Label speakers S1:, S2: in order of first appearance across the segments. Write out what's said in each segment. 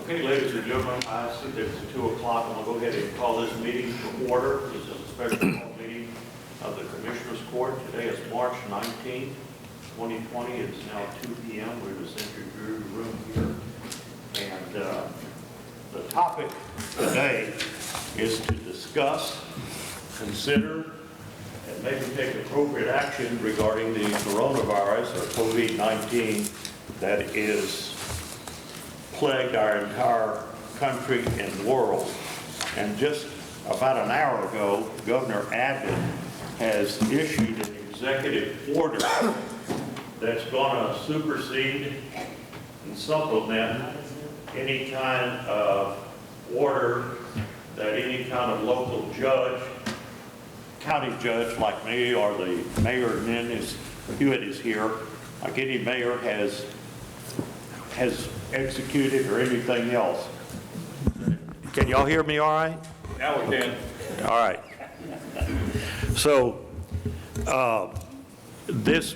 S1: Okay, ladies and gentlemen, I see that it's 2 o'clock. I'm going to go ahead and call this meeting to order. This is a special call meeting of the Commissioners Court. Today is March 19th, 2020. It's now 2 p.m. We're in the Century Brewery room here. And the topic today is to discuss, consider, and maybe take appropriate action regarding the coronavirus or COVID-19 that is plagued our entire country and world. And just about an hour ago, Governor Abbott has issued an executive order that's going to supersede and supplement any kind of order that any kind of local judge, county judge like me or the mayor, and then Hewitt is here, like any mayor has executed or anything else. Can y'all hear me all right?
S2: Now we can.
S1: All right. So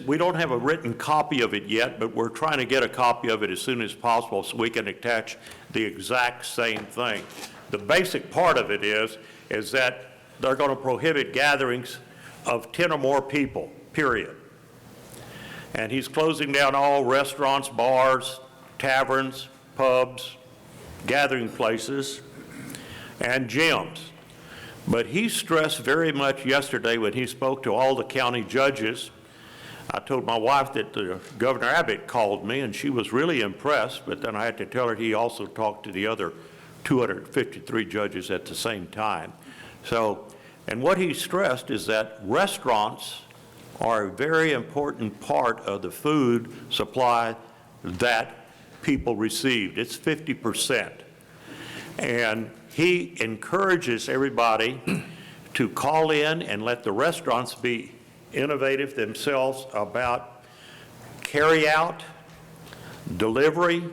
S1: we don't have a written copy of it yet, but we're trying to get a copy of it as soon as possible so we can attach the exact same thing. The basic part of it is that they're going to prohibit gatherings of 10 or more people, period. And he's closing down all restaurants, bars, taverns, pubs, gathering places, and gyms. But he stressed very much yesterday when he spoke to all the county judges. I told my wife that Governor Abbott called me, and she was really impressed, but then I had to tell her he also talked to the other 253 judges at the same time. So, and what he stressed is that restaurants are a very important part of the food supply that people received. It's 50%. And he encourages everybody to call in and let the restaurants be innovative themselves about carry out, delivery,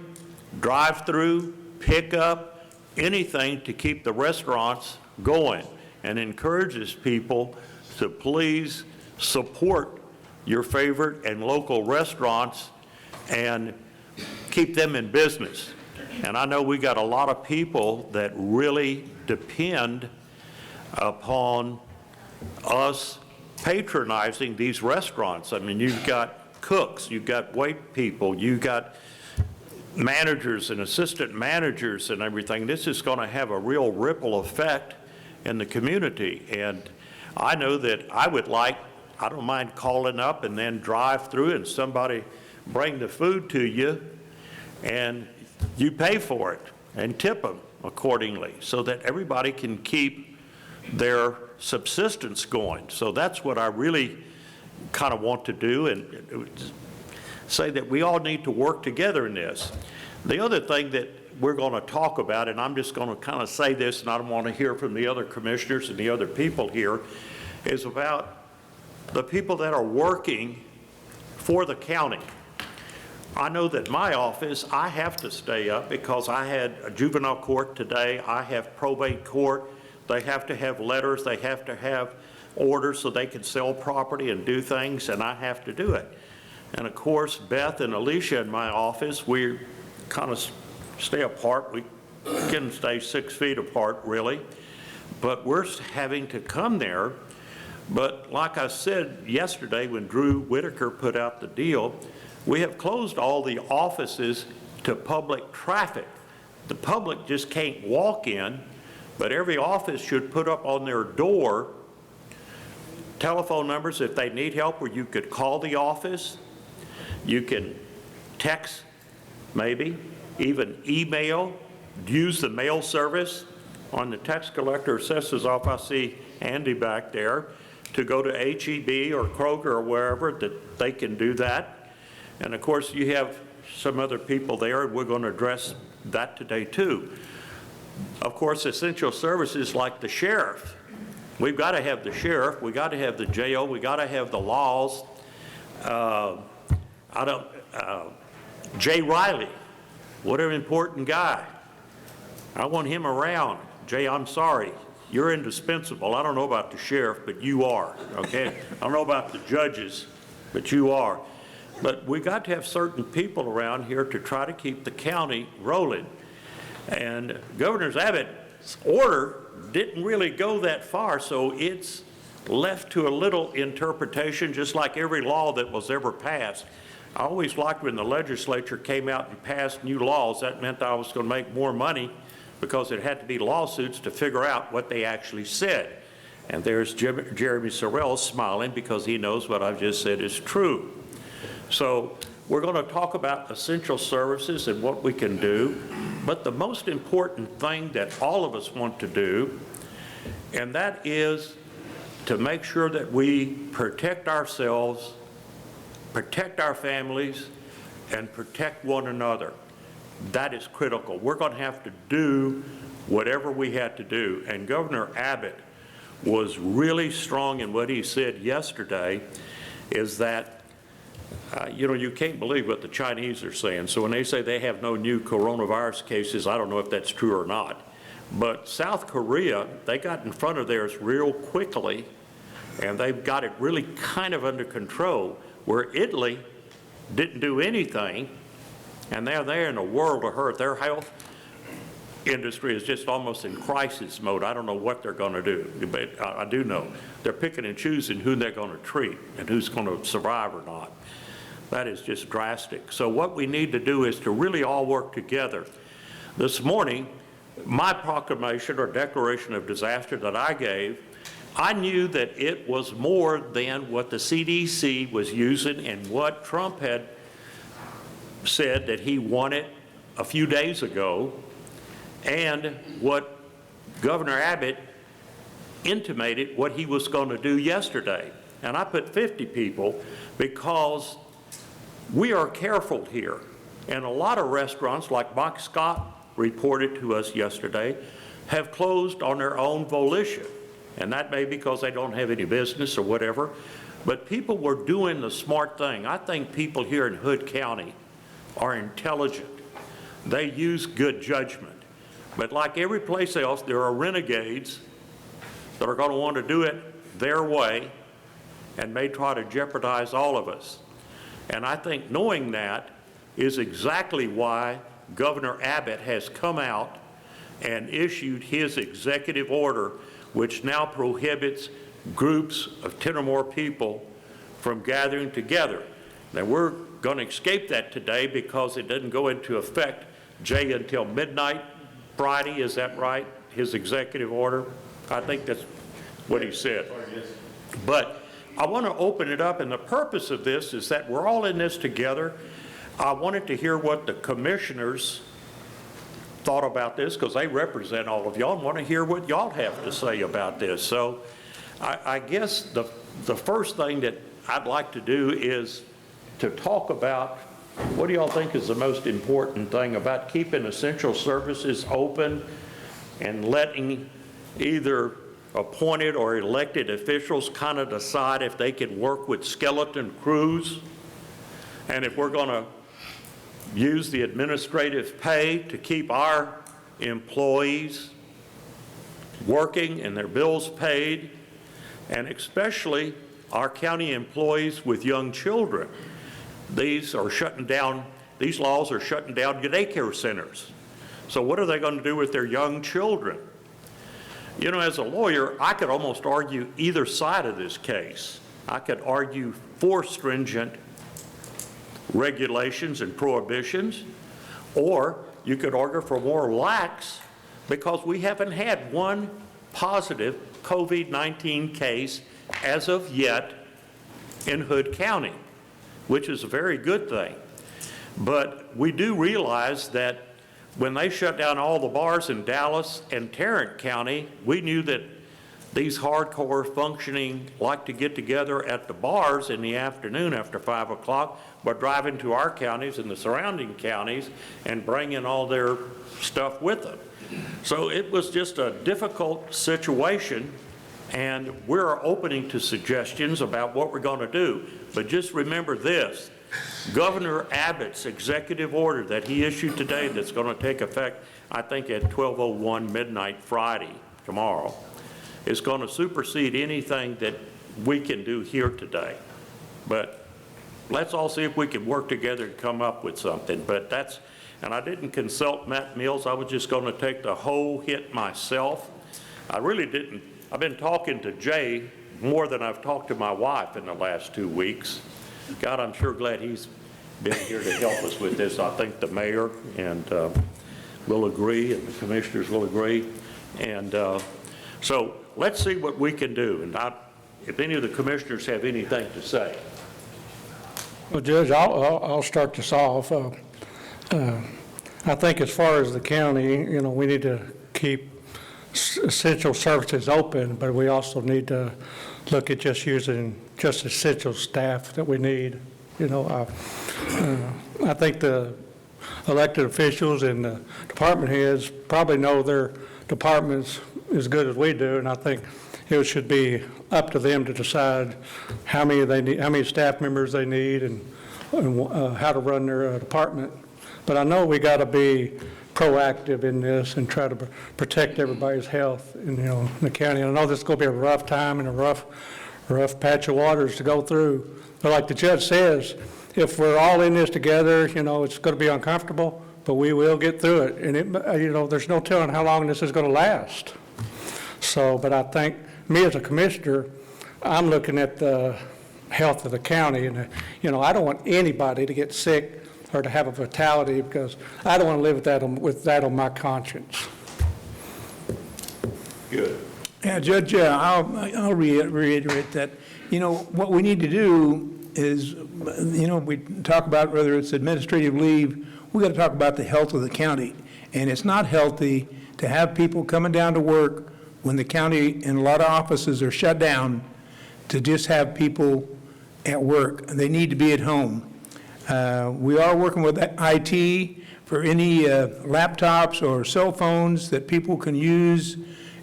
S1: drive-through, pickup, anything to keep the restaurants going, and encourages people to please support your favorite and local restaurants and keep them in business. And I know we got a lot of people that really depend upon us patronizing these restaurants. I mean, you've got cooks, you've got wait people, you've got managers and assistant managers and everything. This is going to have a real ripple effect in the community. And I know that I don't mind calling up and then drive through and somebody bring the food to you and you pay for it and tip them accordingly so that everybody can keep their subsistence going. So that's what I really kind of want to do, and say that we all need to work together in this. The other thing that we're going to talk about, and I'm just going to kind of say this, and I don't want to hear from the other commissioners and the other people here, is about the people that are working for the county. I know that my office, I have to stay up because I had a juvenile court today, I have probate court. They have to have letters, they have to have orders so they can sell property and do things, and I have to do it. And of course, Beth and Alicia in my office, we kind of stay apart. We can stay 6 feet apart, really. But we're having to come there. But like I said yesterday when Drew Whitaker put out the deal, we have closed all the offices to public traffic. The public just can't walk in, but every office should put up on their door telephone numbers if they need help, where you could call the office, you can text, maybe, even email, use the mail service on the tax collector assessor's office. I see Andy back there, to go to H-E-B or Kroger or wherever that they can do that. And of course, you have some other people there, and we're going to address that today too. Of course, essential services like the sheriff. We've got to have the sheriff, we got to have the jail, we got to have the laws. Jay Riley, what an important guy. I want him around. Jay, I'm sorry, you're indispensable. I don't know about the sheriff, but you are, okay? I don't know about the judges, but you are. But we got to have certain people around here to try to keep the county rolling. And Governor Abbott's order didn't really go that far, so it's left to a little interpretation, just like every law that was ever passed. I always liked when the legislature came out and passed new laws. That meant I was going to make more money because it had to be lawsuits to figure out what they actually said. And there's Jeremy Sorrell smiling because he knows what I've just said is true. So we're going to talk about essential services and what we can do. But the most important thing that all of us want to do, and that is to make sure that we protect ourselves, protect our families, and protect one another. That is critical. We're going to have to do whatever we had to do. And Governor Abbott was really strong in what he said yesterday, is that, you can't believe what the Chinese are saying. So when they say they have no new coronavirus cases, I don't know if that's true or not. But South Korea, they got in front of theirs real quickly, and they've got it really kind of under control, where Italy didn't do anything, and they're in a world of hurt. Their health industry is just almost in crisis mode. I don't know what they're going to do, but I do know they're picking and choosing who they're going to treat and who's going to survive or not. That is just drastic. So what we need to do is to really all work together. This morning, my proclamation or declaration of disaster that I gave, I knew that it was more than what the CDC was using and what Trump had said that he wanted a few days ago, and what Governor Abbott intimated what he was going to do yesterday. And I put 50 people because we are careful here. And a lot of restaurants, like Mike Scott reported to us yesterday, have closed on their own volition. And that may be because they don't have any business or whatever. But people were doing the smart thing. I think people here in Hood County are intelligent. They use good judgment. But like every place else, there are renegades that are going to want to do it their way and may try to jeopardize all of us. And I think knowing that is exactly why Governor Abbott has come out and issued his executive order, which now prohibits groups of 10 or more people from gathering together. Now, we're going to escape that today because it doesn't go into effect, Jay, until midnight Friday. Is that right? His executive order? I think that's what he said. But I want to open it up, and the purpose of this is that we're all in this together. I wanted to hear what the commissioners thought about this, because they represent all of y'all, and want to hear what y'all have to say about this. So I guess the first thing that I'd like to do is to talk about what do y'all think is the most important thing about keeping essential services open and letting either appointed or elected officials kind of decide if they can work with skeleton crews, and if we're going to use the administrative pay to keep our employees working and their bills paid, and especially our county employees with young children. These laws are shutting down daycare centers. So what are they going to do with their young children? You know, as a lawyer, I could almost argue either side of this case. I could argue for stringent regulations and prohibitions, or you could argue for more lax, because we haven't had one positive COVID-19 case as of yet in Hood County, which is a very good thing. But we do realize that when they shut down all the bars in Dallas and Tarrant County, we knew that these hardcore functioning like to get together at the bars in the afternoon after 5 o'clock, but driving to our counties and the surrounding counties and bringing all their stuff with them. So it was just a difficult situation, and we're opening to suggestions about what we're going to do. But just remember this, Governor Abbott's executive order that he issued today, that's going to take effect, I think, at 12:01 midnight Friday, tomorrow, is going to supersede anything that we can do here today. But let's all see if we can work together to come up with something. But that's, and I didn't consult Matt Mills. I was just going to take the whole hit myself. I really didn't. I've been talking to Jay more than I've talked to my wife in the last 2 weeks. God, I'm sure glad he's been here to help us with this. I think the mayor and will agree, and the commissioners will agree. And so let's see what we can do. And if any of the commissioners have anything to say.
S2: Well, Judge, I'll start this off. I think as far as the county, we need to keep essential services open, but we also need to look at just using just essential staff that we need. I think the elected officials and the department heads probably know their departments as good as we do, and I think it should be up to them to decide how many they need, how many staff members they need, and how to run their department. But I know we got to be proactive in this and try to protect everybody's health in the county. And I know this is going to be a rough time and a rough patch of waters to go through. But like the judge says, if we're all in this together, it's going to be uncomfortable, but we will get through it. And there's no telling how long this is going to last. So, but I think me as a commissioner, I'm looking at the health of the county, and I don't want anybody to get sick or to have a fatality, because I don't want to live with that on my conscience.
S1: Good.
S3: Yeah, Judge, I'll reiterate that, what we need to do is, we talk about whether it's administrative leave, we got to talk about the health of the county. And it's not healthy to have people coming down to work when the county and a lot of offices are shut down, to just have people at work. They need to be at home. We are working with IT for any laptops or cell phones that people can use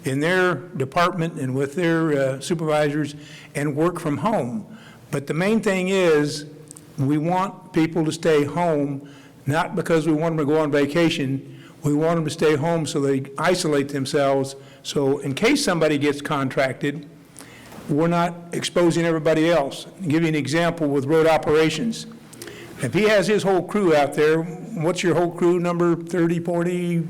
S3: in their department and with their supervisors and work from home. But the main thing is, we want people to stay home, not because we want them to go on vacation. We want them to stay home so they isolate themselves. So in case somebody gets contracted, we're not exposing everybody else. I'll give you an example with road operations. If he has his whole crew out there, what's your whole crew number, 30, 40?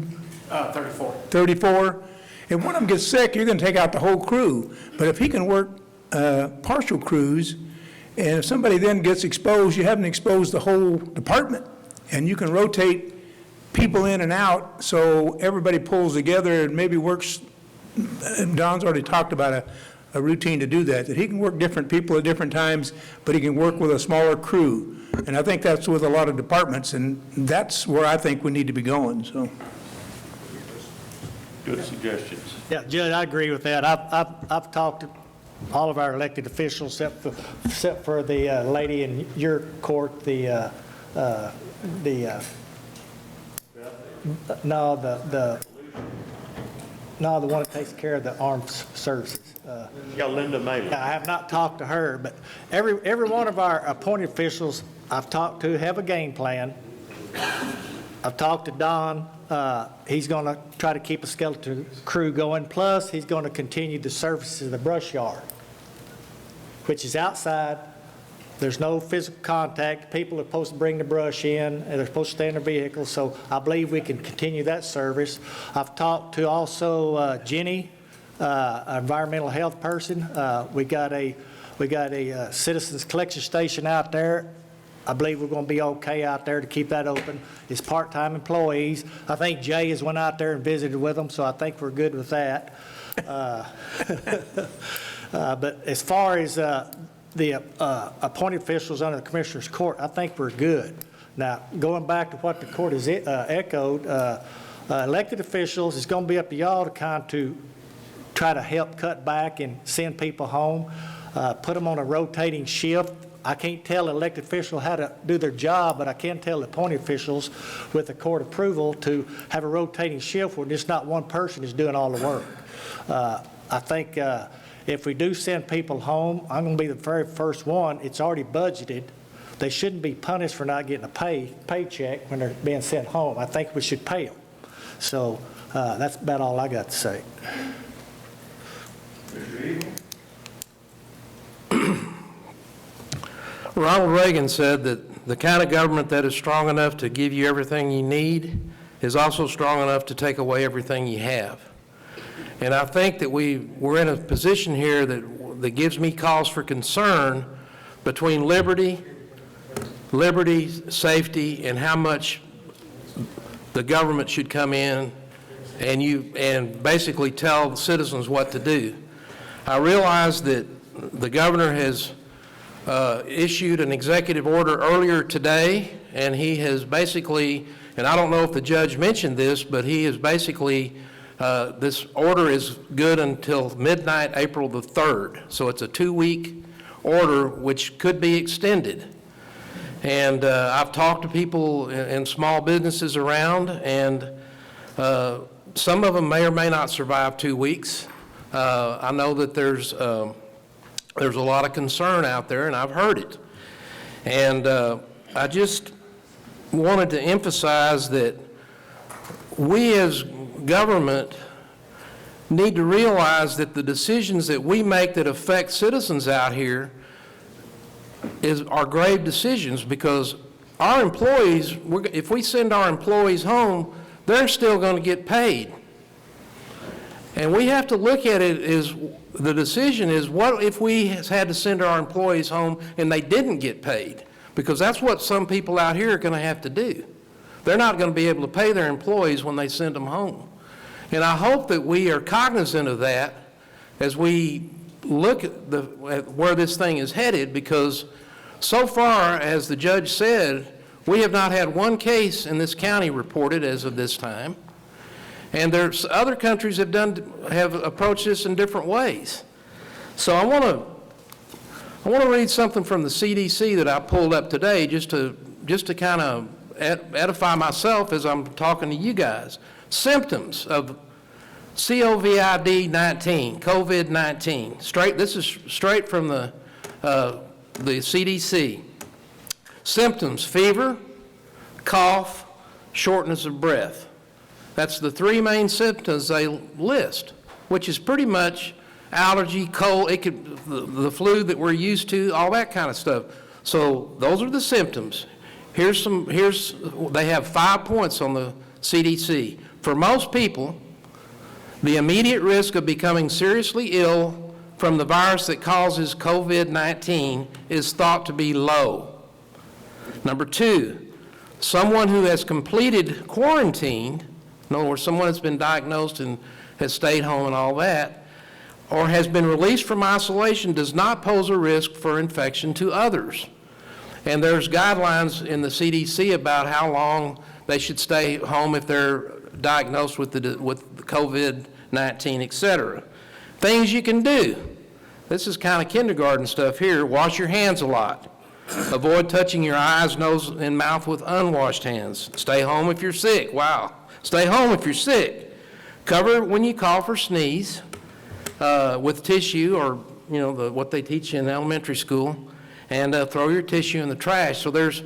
S4: 34.
S3: 34? If one of them gets sick, you're going to take out the whole crew. But if he can work partial crews, and if somebody then gets exposed, you haven't exposed the whole department. And you can rotate people in and out so everybody pulls together and maybe works. Don's already talked about a routine to do that he can work different people at different times, but he can work with a smaller crew. And I think that's with a lot of departments, and that's where I think we need to be going. So,
S1: Good suggestions.
S4: Yeah, Judge, I agree with that. I've talked to all of our elected officials, except for the lady in your court, the one that takes care of the armed services.
S1: Yeah, Linda Mailer.
S4: I have not talked to her, but every one of our appointed officials I've talked to have a game plan. I've talked to Don. He's going to try to keep a skeleton crew going. Plus, he's going to continue the services of the brush yard, which is outside. There's no physical contact. People are supposed to bring the brush in, and they're supposed to stay in their vehicles. So I believe we can continue that service. I've talked to also Jenny, an environmental health person. We got a citizens collection station out there. I believe we're going to be okay out there to keep that open. It's part-time employees. I think Jay has went out there and visited with them, so I think we're good with that. But as far as the appointed officials under the Commissioner's Court, I think we're good. Now, going back to what the court has echoed, elected officials, it's going to be up to y'all to try to help cut back and send people home, put them on a rotating shift. I can't tell an elected official how to do their job, but I can tell the appointed officials with the court approval to have a rotating shift where just not one person is doing all the work. I think if we do send people home, I'm going to be the very first one. It's already budgeted. They shouldn't be punished for not getting a paycheck when they're being sent home. I think we should pay them. So that's about all I got to say.
S5: Ronald Reagan said that the kind of government that is strong enough to give you everything you need is also strong enough to take away everything you have. And I think that we're in a position here that gives me cause for concern between liberty, safety, and how much the government should come in and basically tell the citizens what to do. I realize that the governor has issued an executive order earlier today, and he has basically, and I don't know if the judge mentioned this, but he is basically, this order is good until midnight, April the 3rd. So it's a 2-week order which could be extended. And I've talked to people in small businesses around, and some of them may or may not survive 2 weeks. I know that there's a lot of concern out there, and I've heard it. And I just wanted to emphasize that we as government need to realize that the decisions that we make that affect citizens out here are grave decisions, because our employees, if we send our employees home, they're still going to get paid. And we have to look at it as the decision is, what if we had to send our employees home and they didn't get paid? Because that's what some people out here are going to have to do. They're not going to be able to pay their employees when they send them home. And I hope that we are cognizant of that as we look at where this thing is headed, because so far, as the judge said, we have not had one case in this county reported as of this time. And there's other countries have approached this in different ways. So I want to read something from the CDC that I pulled up today, just to kind of edify myself as I'm talking to you guys. Symptoms of COVID-19. This is straight from the CDC. Symptoms: fever, cough, shortness of breath. That's the 3 main symptoms they list, which is pretty much allergy, cold, the flu that we're used to, all that kind of stuff. So those are the symptoms. They have 5 points on the CDC. For most people, the immediate risk of becoming seriously ill from the virus that causes COVID-19 is thought to be low. Number 2, someone who has completed quarantine, in other words, someone that's been diagnosed and has stayed home and all that, or has been released from isolation, does not pose a risk for infection to others. And there's guidelines in the CDC about how long they should stay home if they're diagnosed with COVID-19, et cetera. Things you can do. This is kind of kindergarten stuff here. Wash your hands a lot. Avoid touching your eyes, nose, and mouth with unwashed hands. Stay home if you're sick. Wow. Stay home if you're sick. Cover when you cough or sneeze with tissue, or what they teach you in elementary school, and throw your tissue in the trash. So there's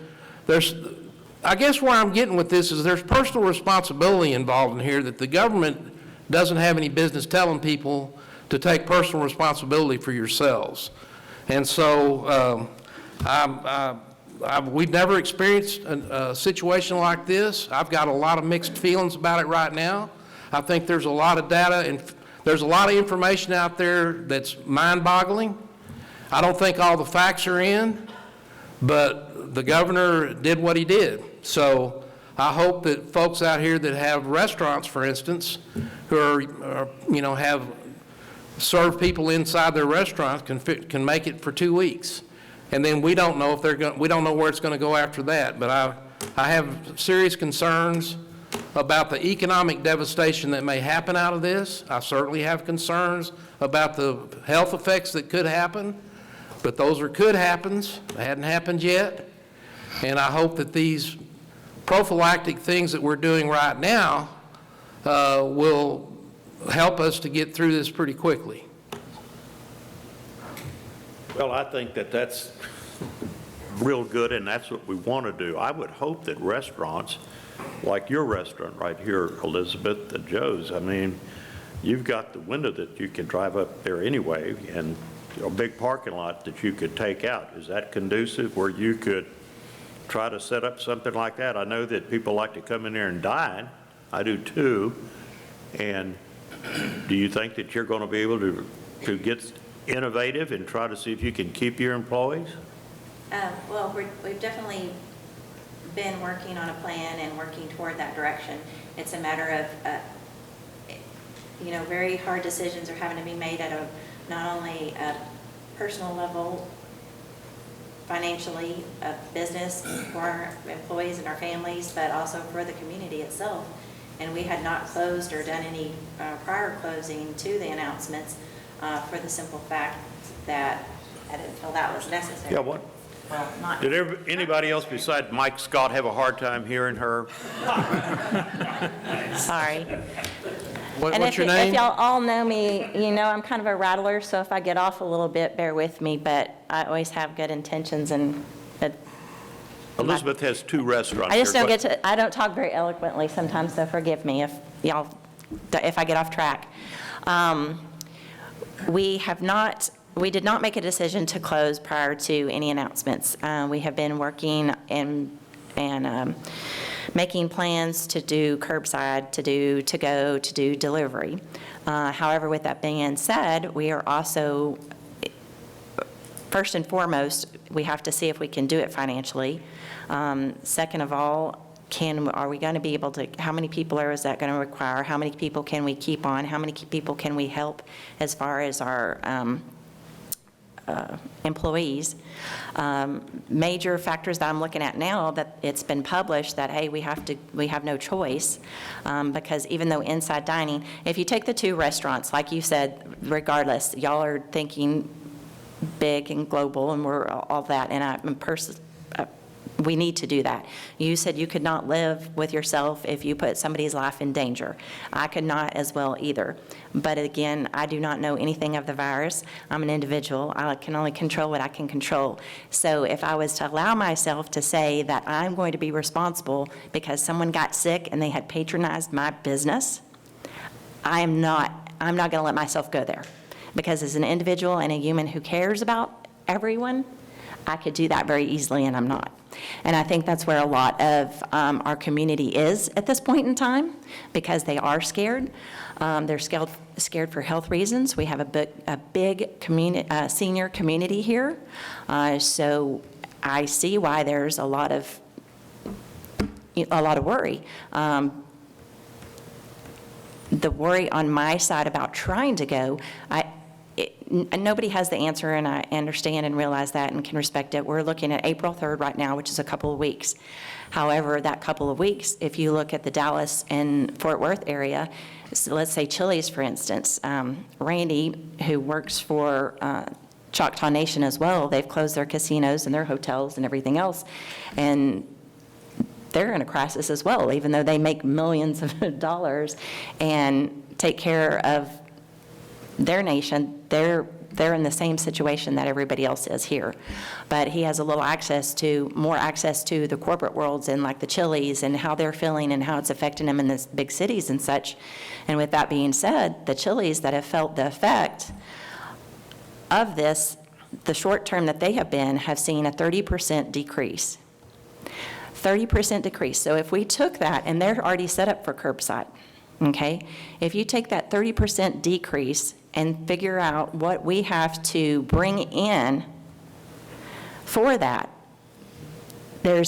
S5: I guess where I'm getting with this is there's personal responsibility involved in here that the government doesn't have any business telling people to take personal responsibility for yourselves. And so we've never experienced a situation like this. I've got a lot of mixed feelings about it right now. I think there's a lot of data and there's a lot of information out there that's mind-boggling. I don't think all the facts are in, but the governor did what he did. So I hope that folks out here that have restaurants, for instance, who are have served people inside their restaurants can make it for 2 weeks. And then we don't know we don't know where it's going to go after that. But I have serious concerns about the economic devastation that may happen out of this. I certainly have concerns about the health effects that could happen, but those are could happens. They hadn't happened yet. And I hope that these prophylactic things that we're doing right now will help us to get through this pretty quickly.
S1: Well, I think that that's real good, and that's what we want to do. I would hope that restaurants, like your restaurant right here, Elizabeth and Joe's, I mean, you've got the window that you can drive up there anyway, and a big parking lot that you could take out. Is that conducive where you could try to set up something like that. I know that people like to come in there and dine. I do too. And do you think that you're going to be able to get innovative and try to see if you can keep your employees?
S6: Well, we've definitely been working on a plan and working toward that direction. It's a matter of, very hard decisions are having to be made at not only a personal level, financially, a business for our employees and our families, but also for the community itself. And we had not closed or done any prior closing to the announcements for the simple fact that I didn't feel that was necessary.
S1: Yeah, what?
S6: Well, not.
S1: Did anybody else besides Mike Scott have a hard time hearing her?
S7: Sorry.
S5: What's your
S7: If
S5: name?
S7: y'all all know me, I'm kind of a rattler, so if I get off a little bit, bear with me, but I always have good intentions and
S1: Elizabeth has 2 restaurants.
S7: I just
S1: here.
S7: don't I don't talk very eloquently sometimes, so forgive me if I get off track. We did not make a decision to close prior to any announcements. We have been working and making plans to do curbside, to do to-go, to do delivery. However, with that being said, we are also, first and foremost, we have to see if we can do it financially. Second of all, are we going to be able to, how many people is that going to require? How many people can we keep on? How many people can we help as far as our employees? Major factors that I'm looking at now that it's been published that, hey, we have no choice, because even though inside dining, if you take the 2 restaurants, like you said, regardless, y'all are thinking big and global and we're all that, and we need to do that. You said you could not live with yourself if you put somebody's life in danger. I could not as well either. But again, I do not know anything of the virus. I'm an individual. I can only control what I can control. So if I was to allow myself to say that I'm going to be responsible because someone got sick and they had patronized my business, I'm not going to let myself go there. Because as an individual and a human who cares about everyone, I could do that very easily, and I'm not. And I think that's where a lot of our community is at this point in time, because they are scared. They're scared for health reasons. We have a big senior community here, so I see why there's a lot of worry. The worry on my side about trying to go, nobody has the answer, and I understand and realize that and can respect it. We're looking at April 3rd right now, which is a couple of weeks. However, that couple of weeks, if you look at the Dallas and Fort Worth area, so let's say Chili's, for instance, Randy, who works for Choctaw Nation as well, they've closed their casinos and their hotels and everything else, and they're in a crisis as well, even though they make millions of dollars and take care of their nation. They're in the same situation that everybody else is here. But he has a little more access to the corporate worlds and like the Chili's and how they're feeling and how it's affecting them in the big cities and such. And with that being said, the Chili's that have felt the effect of this, the short term that they have seen a 30% decrease. 30% decrease. So if we took that, and they're already set up for curbside, okay? If you take that 30% decrease and figure out what we have to bring in for that, we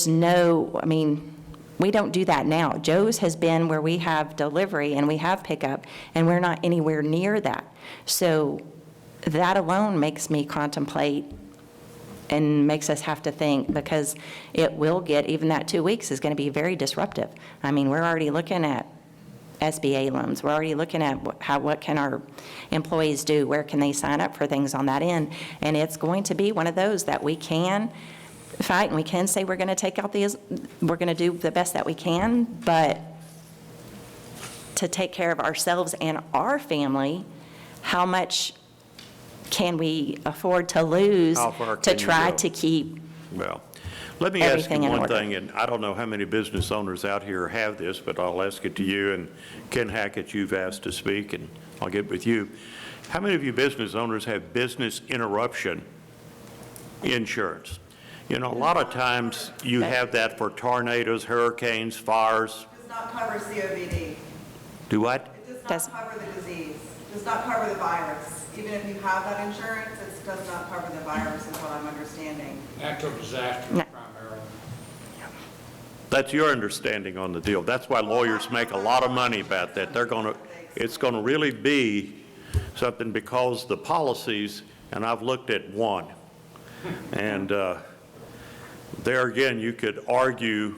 S7: don't do that now. Joe's has been where we have delivery and we have pickup, and we're not anywhere near that. So that alone makes me contemplate and makes us have to think, because it will get, even that 2 weeks is going to be very disruptive. We're already looking at SBA loans. We're already looking at what can our employees do, where can they sign up for things on that end, and it's going to be one of those that we can fight and we can say we're going to take out we're going to do the best that we can, but to take care of ourselves and our family, how much can we afford to lose
S1: How far
S7: to
S1: can you
S7: try
S1: go?
S7: to keep
S1: Well, let me ask you
S7: everything in
S1: one
S7: order.
S1: thing, and I don't know how many business owners out here have this, but I'll ask it to you, and Ken Hackett, you've asked to speak, and I'll get with you. How many of you business owners have business interruption insurance? You know, a lot of times you have that for tornadoes, hurricanes, fires.
S8: Does not cover COVD.
S1: Do what?
S8: It
S7: Does-
S8: does not cover the disease, does not cover the virus. Even if you have that insurance, it does not cover the virus, is what I'm understanding.
S9: Natural disasters
S7: No.
S9: primarily.
S1: That's your understanding on the deal. That's why lawyers make a lot of money about that. It's gonna really be something because the policies, and I've looked at one, and there again, you could argue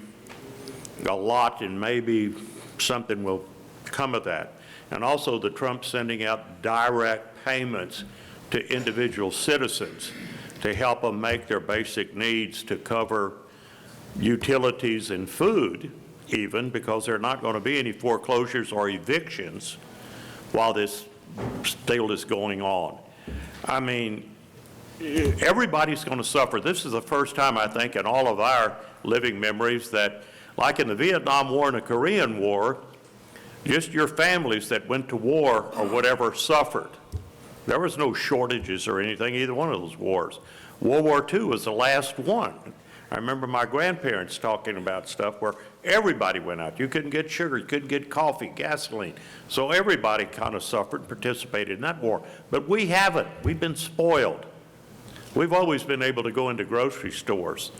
S1: a lot and maybe something will come of that. And also the Trump sending out direct payments to individual citizens to help them make their basic needs to cover utilities and food even, because there are not going to be any foreclosures or evictions while this deal is going on. I mean, everybody's going to suffer. This is the first time, I think, in all of our living memories that, like in the Vietnam War and the Korean War, just your families that went to war or whatever suffered. There was no shortages or anything, either one of those wars. World War II was the last one. I remember my grandparents talking about stuff where everybody went out. You couldn't get sugar, you couldn't get coffee, gasoline. So everybody kind of suffered and participated in that war. But we haven't. We've been spoiled. We've always been able to go into grocery stores.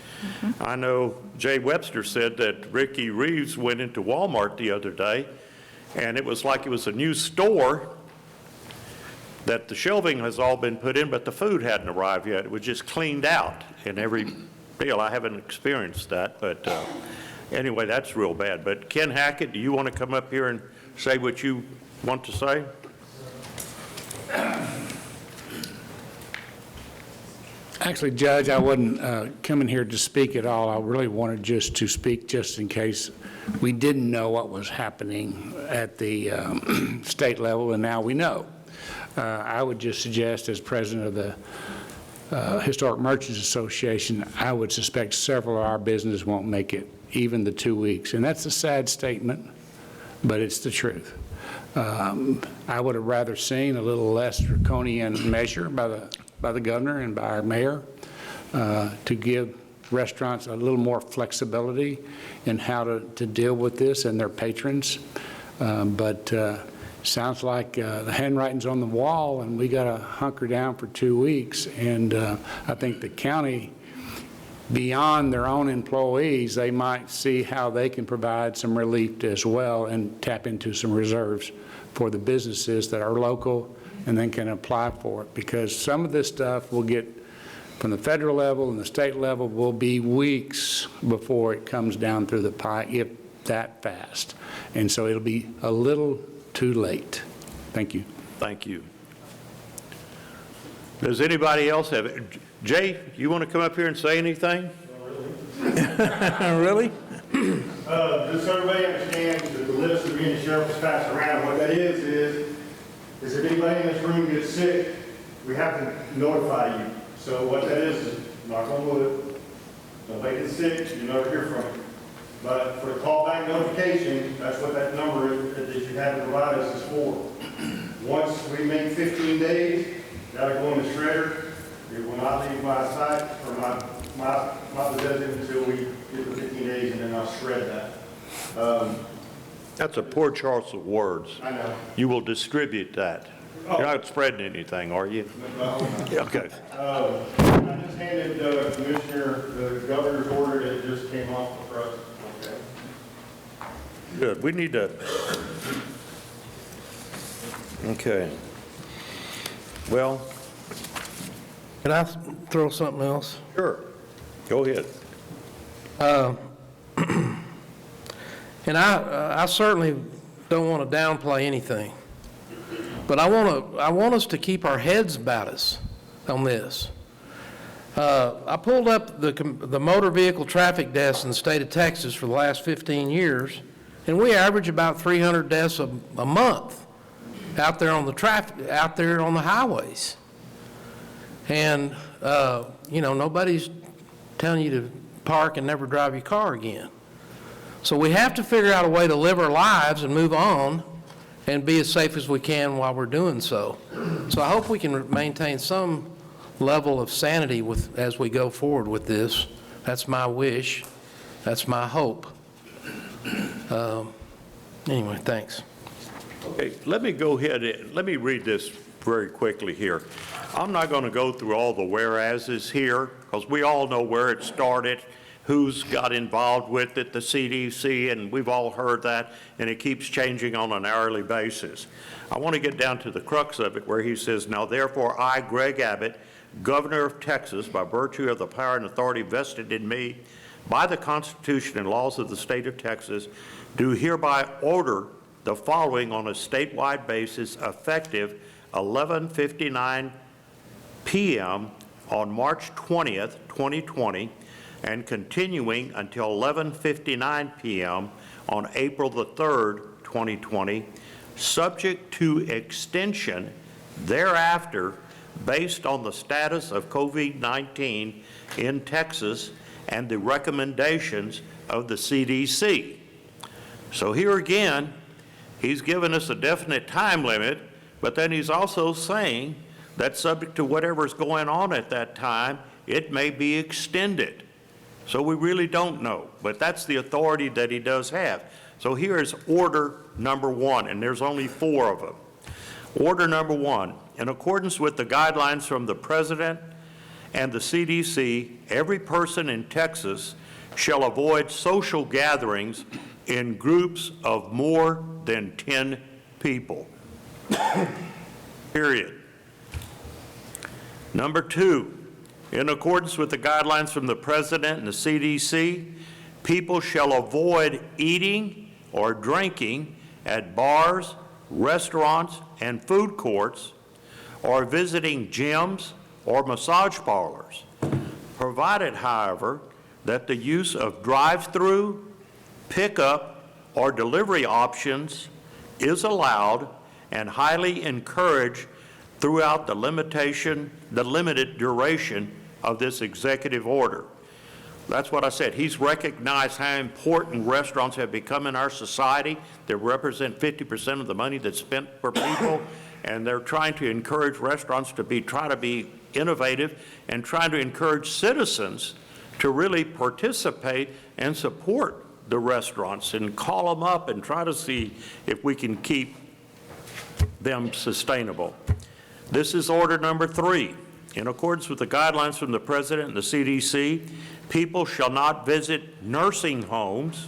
S1: I know Jay Webster said that Ricky Reeves went into Walmart the other day, and it was like it was a new store, that the shelving has all been put in, but the food hadn't arrived yet. It was just cleaned out in every deal. I haven't experienced that, but anyway, that's real bad. But Ken Hackett, do you want to come up here and say what you want to say?
S9: Actually, Judge, I wasn't coming here to speak at all. I really wanted just to speak just in case we didn't know what was happening at the state level, and now we know. I would just suggest, as president of the Historic Merchants Association, I would suspect several of our businesses won't make it even the 2 weeks. And that's a sad statement, but it's the truth. I would have rather seen a little less draconian measure by the governor and by our mayor to give restaurants a little more flexibility in how to deal with this and their patrons. But sounds like the handwriting's on the wall, and we got to hunker down for 2 weeks. And I think the county, beyond their own employees, they might see how they can provide some relief as well and tap into some reserves for the businesses that are local and then can apply for it. Because some of this stuff will get from the federal level and the state level will be weeks before it comes down through the pipe, if that fast. And so it'll be a little too late. Thank you.
S1: Thank you. Does anybody else have, Jay, you want to come up here and say anything?
S3: Really?
S10: Just so everybody understands that the list that me and the sheriff was passed around, what that is if anybody in this room gets sick, we have to notify you. So what that is knock on wood, nobody gets sick, you never hear from it. But for the callback notification, that's what that number is that you have to provide us is for. Once we make 15 days, that'll go in the shredder. It will not leave my site or my possession until we get the 15 days, and then I'll shred that.
S1: That's a poor choice of words.
S10: I know.
S1: You will distribute that. You're not spreading anything, are you? Yeah, okay.
S10: I just handed the commissioner the governor's order that just came off the press. Okay.
S1: Good. We need to, okay. Well,
S5: Can I throw something else?
S1: sure. Go ahead.
S5: And I certainly don't want to downplay anything, but I want us to keep our heads about us on this. I pulled up the motor vehicle traffic deaths in the state of Texas for the last 15 years, and we average about 300 deaths a month out there on the highways. And nobody's telling you to park and never drive your car again. So we have to figure out a way to live our lives and move on and be as safe as we can while we're doing so. So I hope we can maintain some level of sanity as we go forward with this. That's my wish. That's my hope. Anyway, thanks.
S1: Okay, let me go ahead and, let me read this very quickly here. I'm not going to go through all the whereases here, because we all know where it started, who's got involved with it, the CDC, and we've all heard that, and it keeps changing on an hourly basis. I want to get down to the crux of it, where he says, "Now therefore I, Greg Abbott, Governor of Texas, by virtue of the power and authority vested in me by the Constitution and laws of the state of Texas, do hereby order the following on a statewide basis effective 11:59 p.m. on March 20th, 2020, and continuing until 11:59 p.m. on April the 3rd, 2020, subject to extension thereafter based on the status of COVID-19 in Texas and the recommendations of the CDC." So here again, he's given us a definite time limit, but then he's also saying that subject to whatever's going on at that time, it may be extended. So we really don't know, but that's the authority that he does have. So here is order number 1, and there's only 4 of them. Order number 1, in accordance with the guidelines from the President and the CDC, every person in Texas shall avoid social gatherings in groups of more than 10 people. Period. Number 2, in accordance with the guidelines from the President and the CDC, people shall avoid eating or drinking at bars, restaurants, and food courts, or visiting gyms or massage parlors, provided, however, that the use of drive-through, pickup, or delivery options is allowed and highly encouraged throughout the limited duration of this executive order. That's what I said. He's recognized how important restaurants have become in our society. They represent 50% of the money that's spent for people, and they're trying to encourage restaurants to try to be innovative and trying to encourage citizens to really participate and support the restaurants and call them up and try to see if we can keep them sustainable. This is order number 3. In accordance with the guidelines from the President and the CDC, people shall not visit nursing homes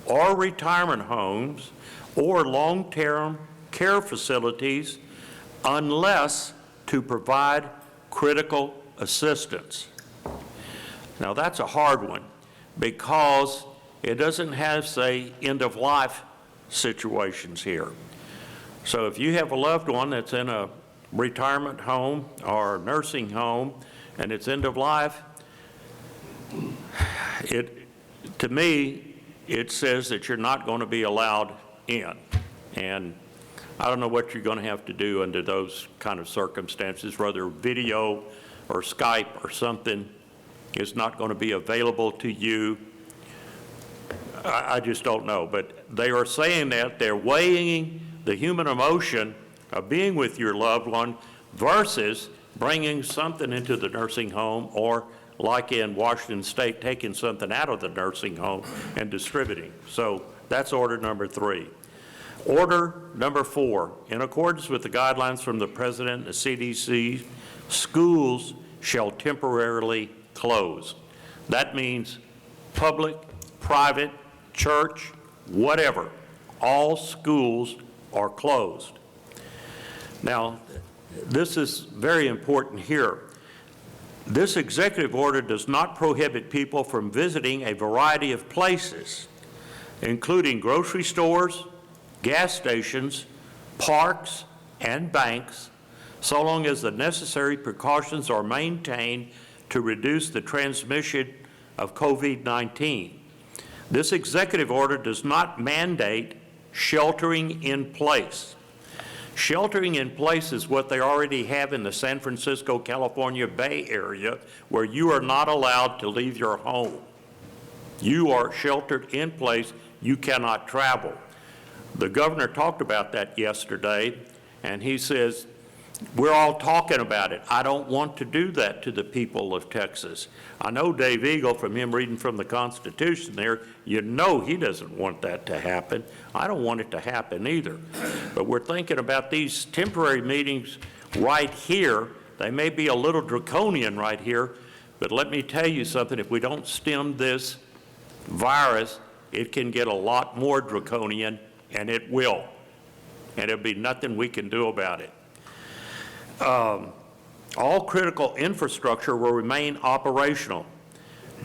S1: or retirement homes or long-term care facilities unless to provide critical assistance. Now that's a hard one because it doesn't have, say, end-of-life situations here. So if you have a loved one that's in a retirement home or nursing home and it's end of life, to me, it says that you're not going to be allowed in. And I don't know what you're going to have to do under those kind of circumstances, whether video or Skype or something is not going to be available to you. I just don't know. But they are saying that they're weighing the human emotion of being with your loved one versus bringing something into the nursing home, or like in Washington State, taking something out of the nursing home and distributing. So that's order number 3. Order number 4, in accordance with the guidelines from the President and the CDC, schools shall temporarily close. That means public, private, church, whatever, all schools are closed. Now, this is very important here. This executive order does not prohibit people from visiting a variety of places, including grocery stores, gas stations, parks, and banks, so long as the necessary precautions are maintained to reduce the transmission of COVID-19. This executive order does not mandate sheltering in place. Sheltering in place is what they already have in the San Francisco, California Bay Area, where you are not allowed to leave your home. You are sheltered in place. You cannot travel. The governor talked about that yesterday, and he says We're all talking about it. I don't want to do that to the people of Texas. I know Dave Eagle, from him reading from the Constitution there, you know he doesn't want that to happen. I don't want it to happen either. But we're thinking about these temporary meetings right here. They may be a little draconian right here, but let me tell you something. If we don't stem this virus, it can get a lot more draconian, and it will. And there'll be nothing we can do about it. All critical infrastructure will remain operational.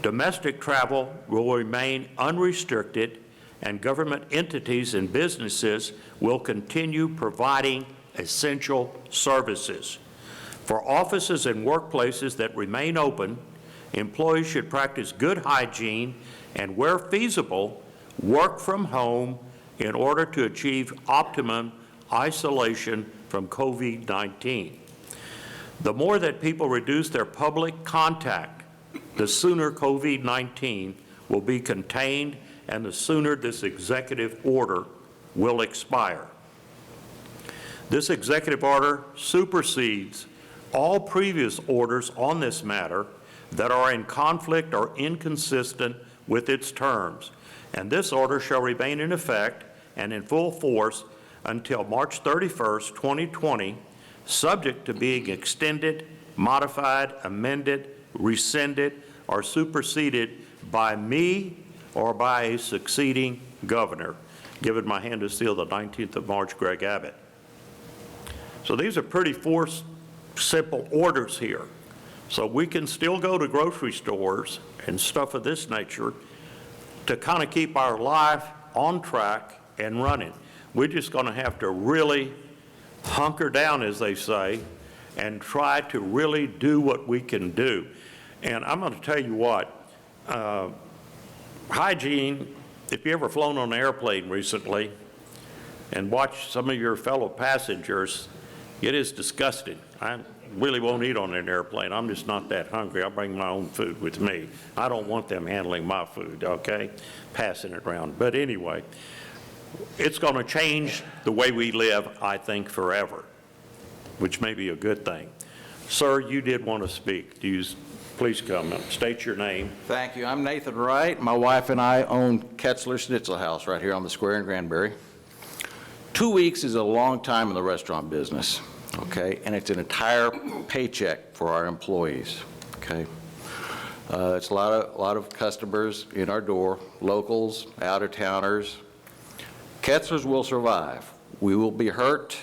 S1: Domestic travel will remain unrestricted, and government entities and businesses will continue providing essential services. For offices and workplaces that remain open, employees should practice good hygiene and, where feasible, work from home in order to achieve optimum isolation from COVID-19. The more that people reduce their public contact, the sooner COVID-19 will be contained and the sooner this executive order will expire. This executive order supersedes all previous orders on this matter that are in conflict or inconsistent with its terms, and this order shall remain in effect and in full force until March 31st, 2020, subject to being extended, modified, amended, rescinded, or superseded by me or by a succeeding governor. Given my hand to seal the 19th of March, Greg Abbott. So these are pretty simple orders here. So we can still go to grocery stores and stuff of this nature to kind of keep our life on track and running. We're just going to have to really hunker down, as they say, and try to really do what we can do. And I'm going to tell you what, hygiene, if you ever flown on an airplane recently and watched some of your fellow passengers, it is disgusting. I really won't eat on an airplane. I'm just not that hungry. I bring my own food with me. I don't want them handling my food, okay, passing it around. But anyway, it's going to change the way we live, I think, forever, which may be a good thing. Sir, you did want to speak. Please come up. State your name.
S11: Thank you. I'm Nathan Wright. My wife and I own Ketzler Schnitzel House right here on the square in Granbury. 2 weeks is a long time in the restaurant business, okay? And it's an entire paycheck for our employees, okay? It's a lot of customers in our door, locals, out-of-towners. Ketzler's will survive. We will be hurt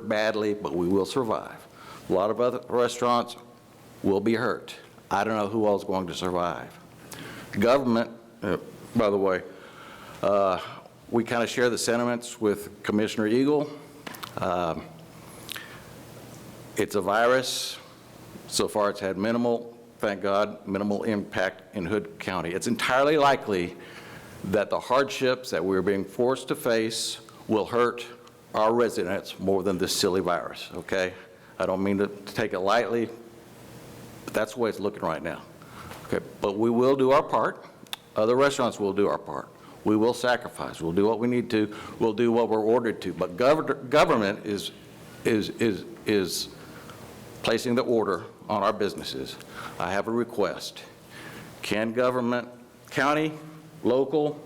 S11: badly, but we will survive. A lot of other restaurants will be hurt. I don't know who else is going to survive. Government, by the way, we kind of share the sentiments with Commissioner Eagle. It's a virus. So far it's had minimal, thank God, minimal impact in Hood County. It's entirely likely that the hardships that we're being forced to face will hurt our residents more than this silly virus, okay? I don't mean to take it lightly, but that's the way it's looking right now. Okay, but we will do our part. Other restaurants will do our part. We will sacrifice. We'll do what we need to. We'll do what we're ordered to. But government is placing the order on our businesses. I have a request. Can government, county, local,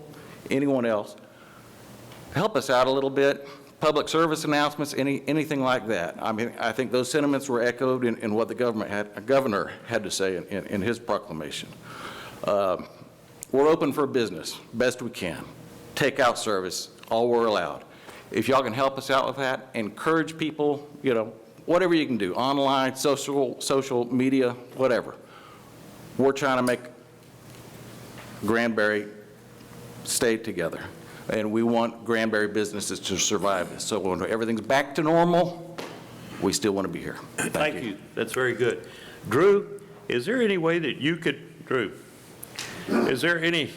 S11: anyone else, help us out a little bit? Public service announcements, anything like that. I mean, I think those sentiments were echoed in what the governor had to say in his proclamation. We're open for business, best we can. Takeout service, all we're allowed. If y'all can help us out with that, encourage people, you know, whatever you can do, online, social media, whatever. We're trying to make Granbury stay together. And we want Granbury businesses to survive this. So when everything's back to normal, we still want to be here.
S1: Thank you. That's very good. Drew, is there any way that you could, is there any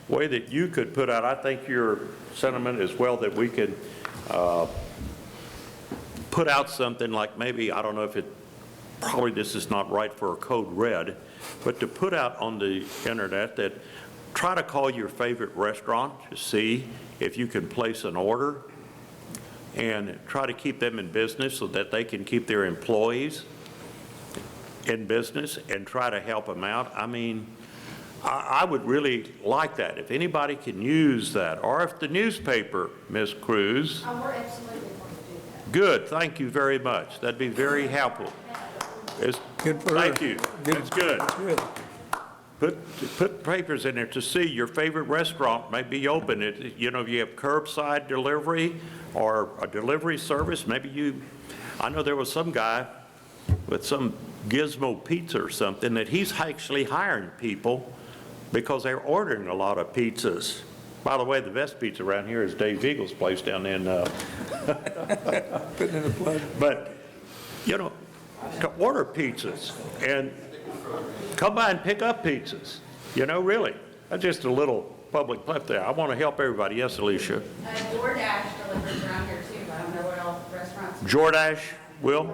S1: way that you could put out, I think your sentiment as well, that we could put out something like maybe, I don't know if probably this is not right for a code red, but to put out on the internet that try to call your favorite restaurant to see if you can place an order and try to keep them in business so that they can keep their employees in business and try to help them out. I mean, I would really like that. If anybody can use that, or if the newspaper, Ms. Cruz.
S12: We're absolutely going to do that.
S1: Good, thank you very much. That'd be very helpful.
S3: Good for her.
S1: Thank you. That's good.
S3: Good.
S1: Put papers in there to see your favorite restaurant may be open. You know, if you have curbside delivery or a delivery service, I know there was some guy with some Gizmo Pizza or something that he's actually hiring people because they're ordering a lot of pizzas. By the way, the best pizza around here is Dave Eagle's place down in,
S3: Putting in a plug.
S1: but, you know, to order pizzas and come by and pick up pizzas, you know, really. That's just a little public plug there. I want to help everybody. Yes, Alicia?
S12: DoorDash delivers around here too, but I don't know what else restaurants.
S1: Jordash, Will?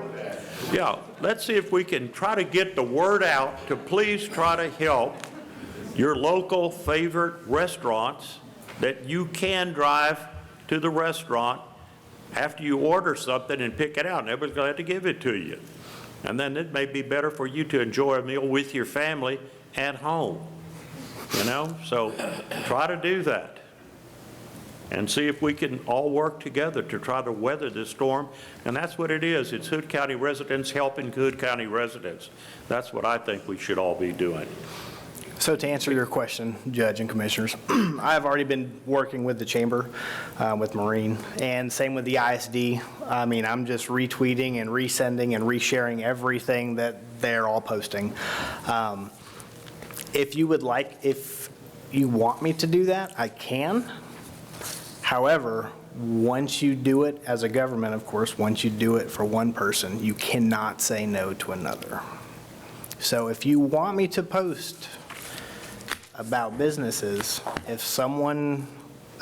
S1: Yeah, let's see if we can try to get the word out to please try to help your local favorite restaurants, that you can drive to the restaurant after you order something and pick it out, and everybody's going to have to give it to you. And then it may be better for you to enjoy a meal with your family at home, you know? So try to do that and see if we can all work together to try to weather this storm. And that's what it is. It's Hood County residents helping Hood County residents. That's what I think we should all be doing.
S13: So to answer your question, Judge and Commissioners, I've already been working with the Chamber, with Marine, and same with the ISD. I mean, I'm just retweeting and resending and resharing everything that they're all posting. If you want me to do that, I can. However, once you do it as a government, of course, once you do it for one person, you cannot say no to another. So if you want me to post about businesses, if someone,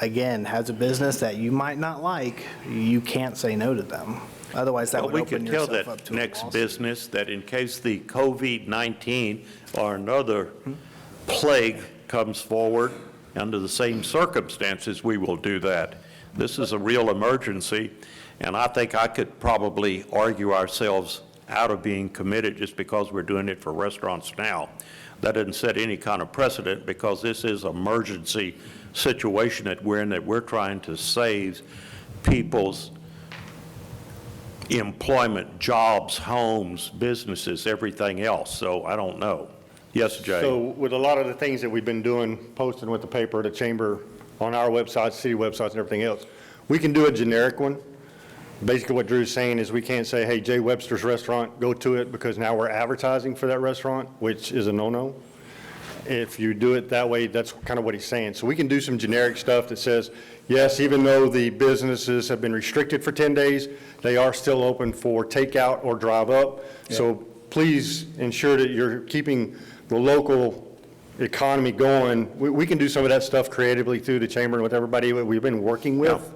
S13: again, has a business that you might not like, you can't say no to them. Otherwise, that would open yourself up to a
S1: We could tell that next
S13: lawsuit.
S1: business that in case the COVID-19 or another plague comes forward under the same circumstances, we will do that. This is a real emergency, and I think I could probably argue ourselves out of being committed just because we're doing it for restaurants now. That doesn't set any kind of precedent, because this is an emergency situation that we're in, that we're trying to save people's employment, jobs, homes, businesses, everything else. So I don't know. Yes, Jay?
S10: So with a lot of the things that we've been doing, posting with the paper, the chamber, on our websites, city websites and everything else, we can do a generic one. Basically what Drew's saying is we can't say, hey, Jay Webster's restaurant, go to it, because now we're advertising for that restaurant, which is a no-no. If you do it that way, that's kind of what he's saying. So we can do some generic stuff that says, yes, even though the businesses have been restricted for 10 days, they are still open for takeout or drive up. So please ensure that you're keeping the local economy going. We can do some of that stuff creatively through the chamber and with everybody we've been working with.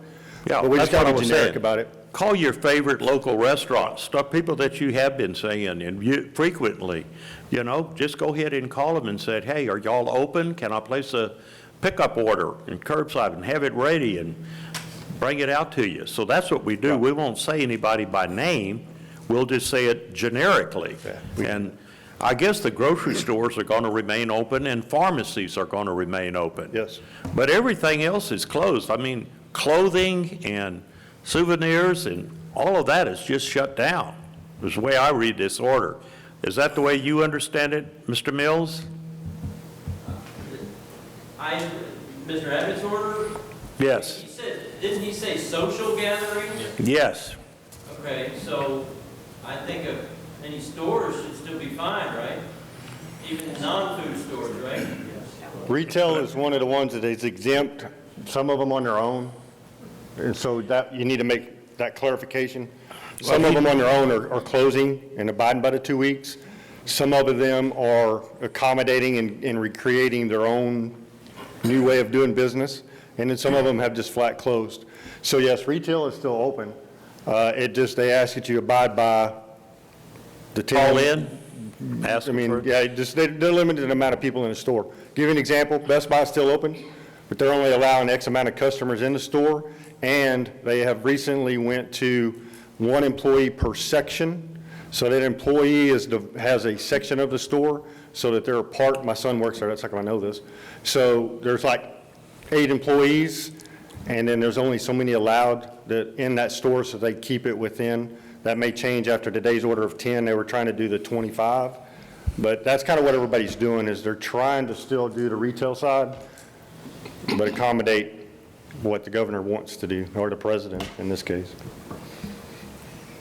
S1: Yeah,
S10: But we just
S1: that's what
S10: got
S1: I
S10: to be
S1: was
S10: generic
S1: saying.
S10: about it.
S1: Call your favorite local restaurants, stuff, people that you have been saying and frequently, you know, just go ahead and call them and say, hey, are y'all open? Can I place a pickup order and curbside and have it ready and bring it out to you? So that's what we do. We won't say anybody by name. We'll just say it generically. And I guess the grocery stores are going to remain open and pharmacies are going to remain open.
S10: Yes.
S1: But everything else is closed. I mean, clothing and souvenirs and all of that is just shut down, is the way I read this order. Is that the way you understand it, Mr. Mills?
S14: Mr. Abbott's order?
S1: Yes.
S14: Didn't he say social gathering?
S1: Yes.
S14: Okay, so I think any stores should still be fine, right? Even non-food stores, right?
S10: Retail is one of the ones that is exempt, some of them on their own. And so that, you need to make that clarification. Some of them on their own are closing and abiding by the 2 weeks. Some of them are accommodating and recreating their own new way of doing business. And then some of them have just flat closed. So yes, retail is still open. They ask that you abide by the 10.
S1: Call in, ask
S10: I
S1: them
S10: mean,
S1: for-
S10: yeah, just they're limited the amount of people in the store. Give you an example, Best Buy is still open, but they're only allowing X amount of customers in the store, and they have recently went to 1 employee per section, so that employee has a section of the store, so that they're a part, my son works there, that's how come I know this. So there's like 8 employees, and then there's only so many allowed that in that store, so they keep it within. That may change after today's order of 10. They were trying to do the 25. But that's kind of what everybody's doing, is they're trying to still do the retail side, but accommodate what the governor wants to do, or the president in this case.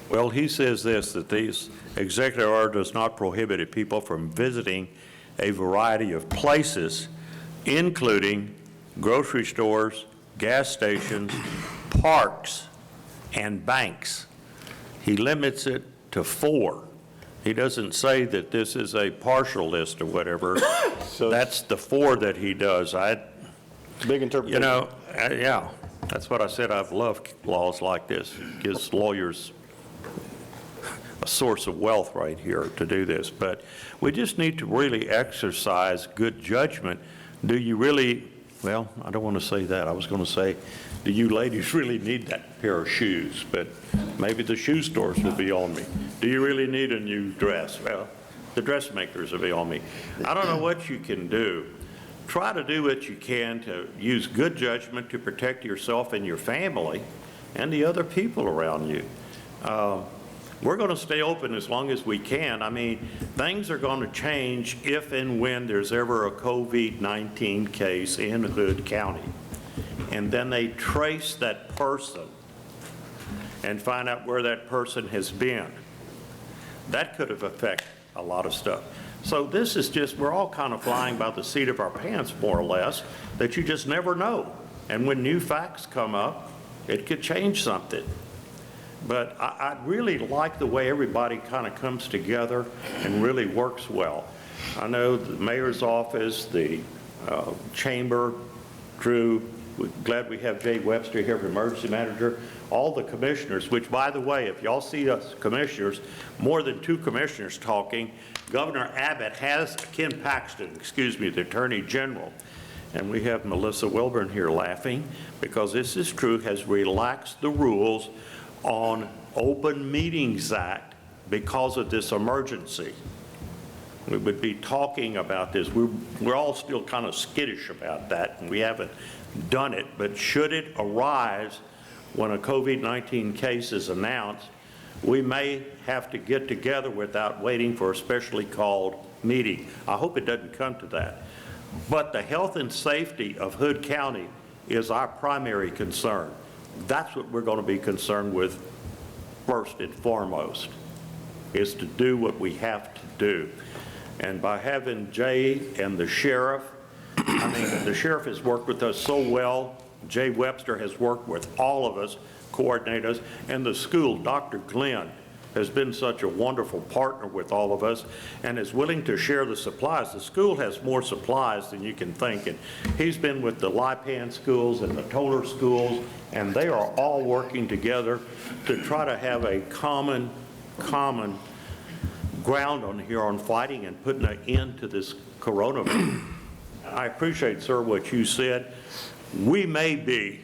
S1: Well, he says this, that these executive order does not prohibit people from visiting a variety of places, including grocery stores, gas stations, parks, and banks. He limits it to 4. He doesn't say that this is a partial list or whatever.
S10: So
S1: That's the 4 that he does.
S10: big interpretation.
S1: Yeah, that's what I said. I've loved laws like this. It gives lawyers a source of wealth right here to do this. But we just need to really exercise good judgment. Do you really, well, I don't want to say that. I was going to say, do you ladies really need that pair of shoes? But maybe the shoe stores will be on me. Do you really need a new dress? Well, the dressmakers will be on me. I don't know what you can do. Try to do what you can to use good judgment to protect yourself and your family and the other people around you. We're going to stay open as long as we can. I mean, things are going to change if and when there's ever a COVID-19 case in Hood County. And then they trace that person and find out where that person has been. That could have affected a lot of stuff. So this is just, we're all kind of flying by the seat of our pants, more or less, that you just never know. And when new facts come up, it could change something. But I really like the way everybody kind of comes together and really works well. I know the mayor's office, the chamber, Drew, we're glad we have Jay Webster here, emergency manager, all the commissioners, which, by the way, if y'all see us commissioners, more than 2 commissioners talking, Governor Abbott has Ken Paxton, the Attorney General, and we have Melissa Wilburn here laughing because this is true, has relaxed the rules on Open Meetings Act because of this emergency. We would be talking about this. We're all still kind of skittish about that, and we haven't done it, but should it arise when a COVID-19 case is announced, we may have to get together without waiting for a specially called meeting. I hope it doesn't come to that. But the health and safety of Hood County is our primary concern. That's what we're going to be concerned with first and foremost, is to do what we have to do. And by having Jay and the sheriff, I mean, the sheriff has worked with us so well. Jay Webster has worked with all of us, coordinators, and the school, Dr. Glenn, has been such a wonderful partner with all of us and is willing to share the supplies. The school has more supplies than you can think, and he's been with the Lipan schools and the Toller schools, and they are all working together to try to have a common ground on here on fighting and putting an end to this coronavirus. I appreciate, sir, what you said. We may be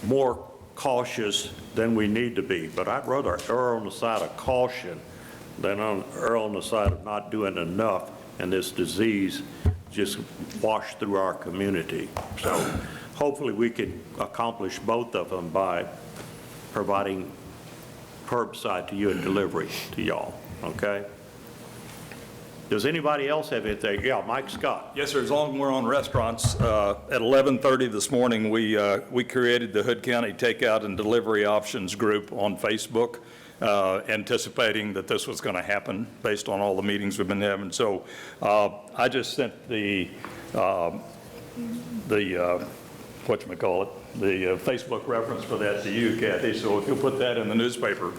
S1: more cautious than we need to be, but I'd rather err on the side of caution than err on the side of not doing enough and this disease just wash through our community. So hopefully we can accomplish both of them by providing curbside to you and delivery to y'all, okay? Does anybody else have anything? Yeah, Mike Scott.
S15: Yes, sir. As long as we're on restaurants, at 11:30 this morning, we created the Hood County Takeout and Delivery Options Group on Facebook, anticipating that this was going to happen based on all the meetings we've been having. So I just sent the Facebook reference for that to you, Kathy. So if you'll put that in the newspaper.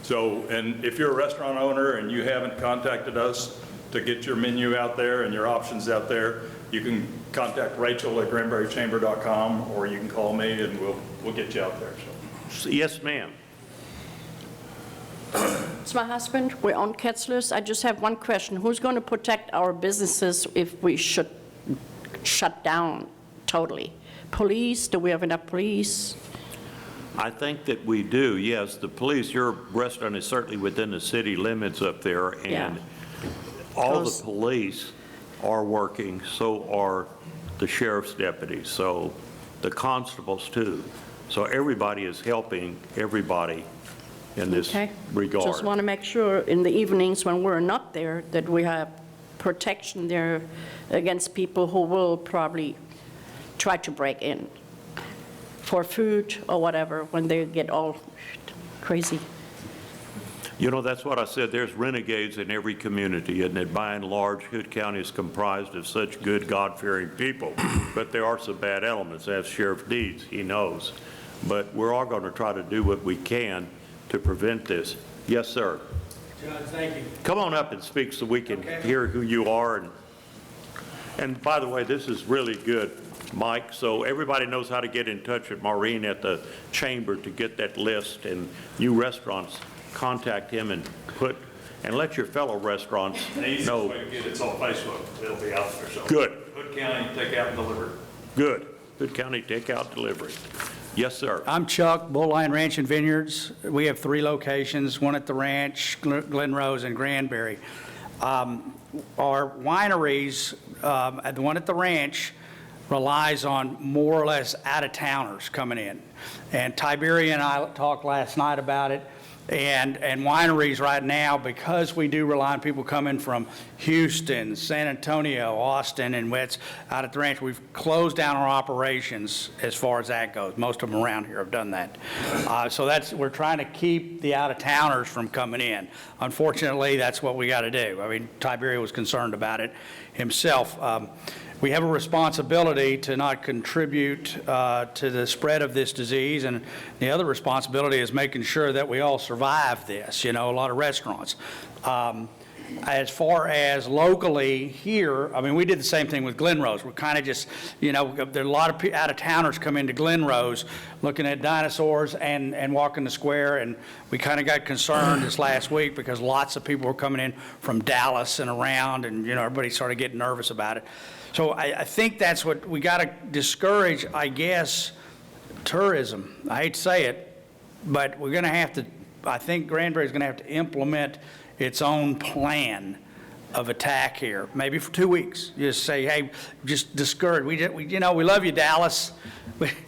S15: So, and if you're a restaurant owner and you haven't contacted us to get your menu out there and your options out there, you can contact Rachel at granburychamber.com, or you can call me and we'll get you out there.
S1: So. Yes, ma'am.
S16: It's my husband. We're on Ketzler's. I just have one question. Who's going to protect our businesses if we should shut down totally? Police, do we have enough police?
S1: I think that we do, yes. The police, your restaurant is certainly within the city limits up there,
S16: Yeah.
S1: and all the
S16: Because-
S1: police are working, so are the sheriff's deputies, so the constables too. So everybody is helping everybody in this
S16: Okay.
S1: regard.
S16: Just want to make sure in the evenings when we're not there, that we have protection there against people who will probably try to break in for food or whatever when they get all crazy.
S1: You know, that's what I said, there's renegades in every community, and that by and large, Hood County is comprised of such good, God-fearing people. But there are some bad elements, as Sheriff Deeds, he knows. But we're all going to try to do what we can to prevent this. Yes, sir.
S17: Judge, thank you.
S1: Come on up and speak so we can hear who you are. And by the way, this is really good, Mike, so everybody knows how to get in touch with Maureen at the chamber to get that list, and new restaurants, contact him and let your fellow restaurants
S15: The easiest
S1: know.
S15: way to get it's on Facebook. It'll be out there. So
S1: Good.
S15: Hood County Takeout and Delivery.
S1: Good. Hood County Takeout Delivery. Yes, sir.
S17: I'm Chuck, Bull Lion Ranch and Vineyards. We have 3 locations, one at the ranch, Glen Rose, and Granbury. Our wineries, the one at the ranch, relies on more or less out-of-towners coming in. And Tiberia and I talked last night about it. And wineries right now, because we do rely on people coming from Houston, San Antonio, Austin, and Wets out at the ranch, we've closed down our operations as far as that goes. Most of them around here have done that. So we're trying to keep the out-of-towners from coming in. Unfortunately, that's what we got to do. I mean, Tiberia was concerned about it himself. We have a responsibility to not contribute to the spread of this disease, and the other responsibility is making sure that we all survive this, a lot of restaurants. As far as locally here, I mean, we did the same thing with Glen Rose. We're kind of just, there are a lot of out-of-towners come into Glen Rose looking at dinosaurs and walking the square, and we kind of got concerned this last week because lots of people were coming in from Dallas and around, and, everybody started getting nervous about it. So I think that's what we got to discourage, I guess, tourism. I hate to say it, but we're going to have to, I think Granbury's going to have to implement its own plan of attack here, maybe for 2 weeks. Just say, hey, just discourage. We love you, Dallas.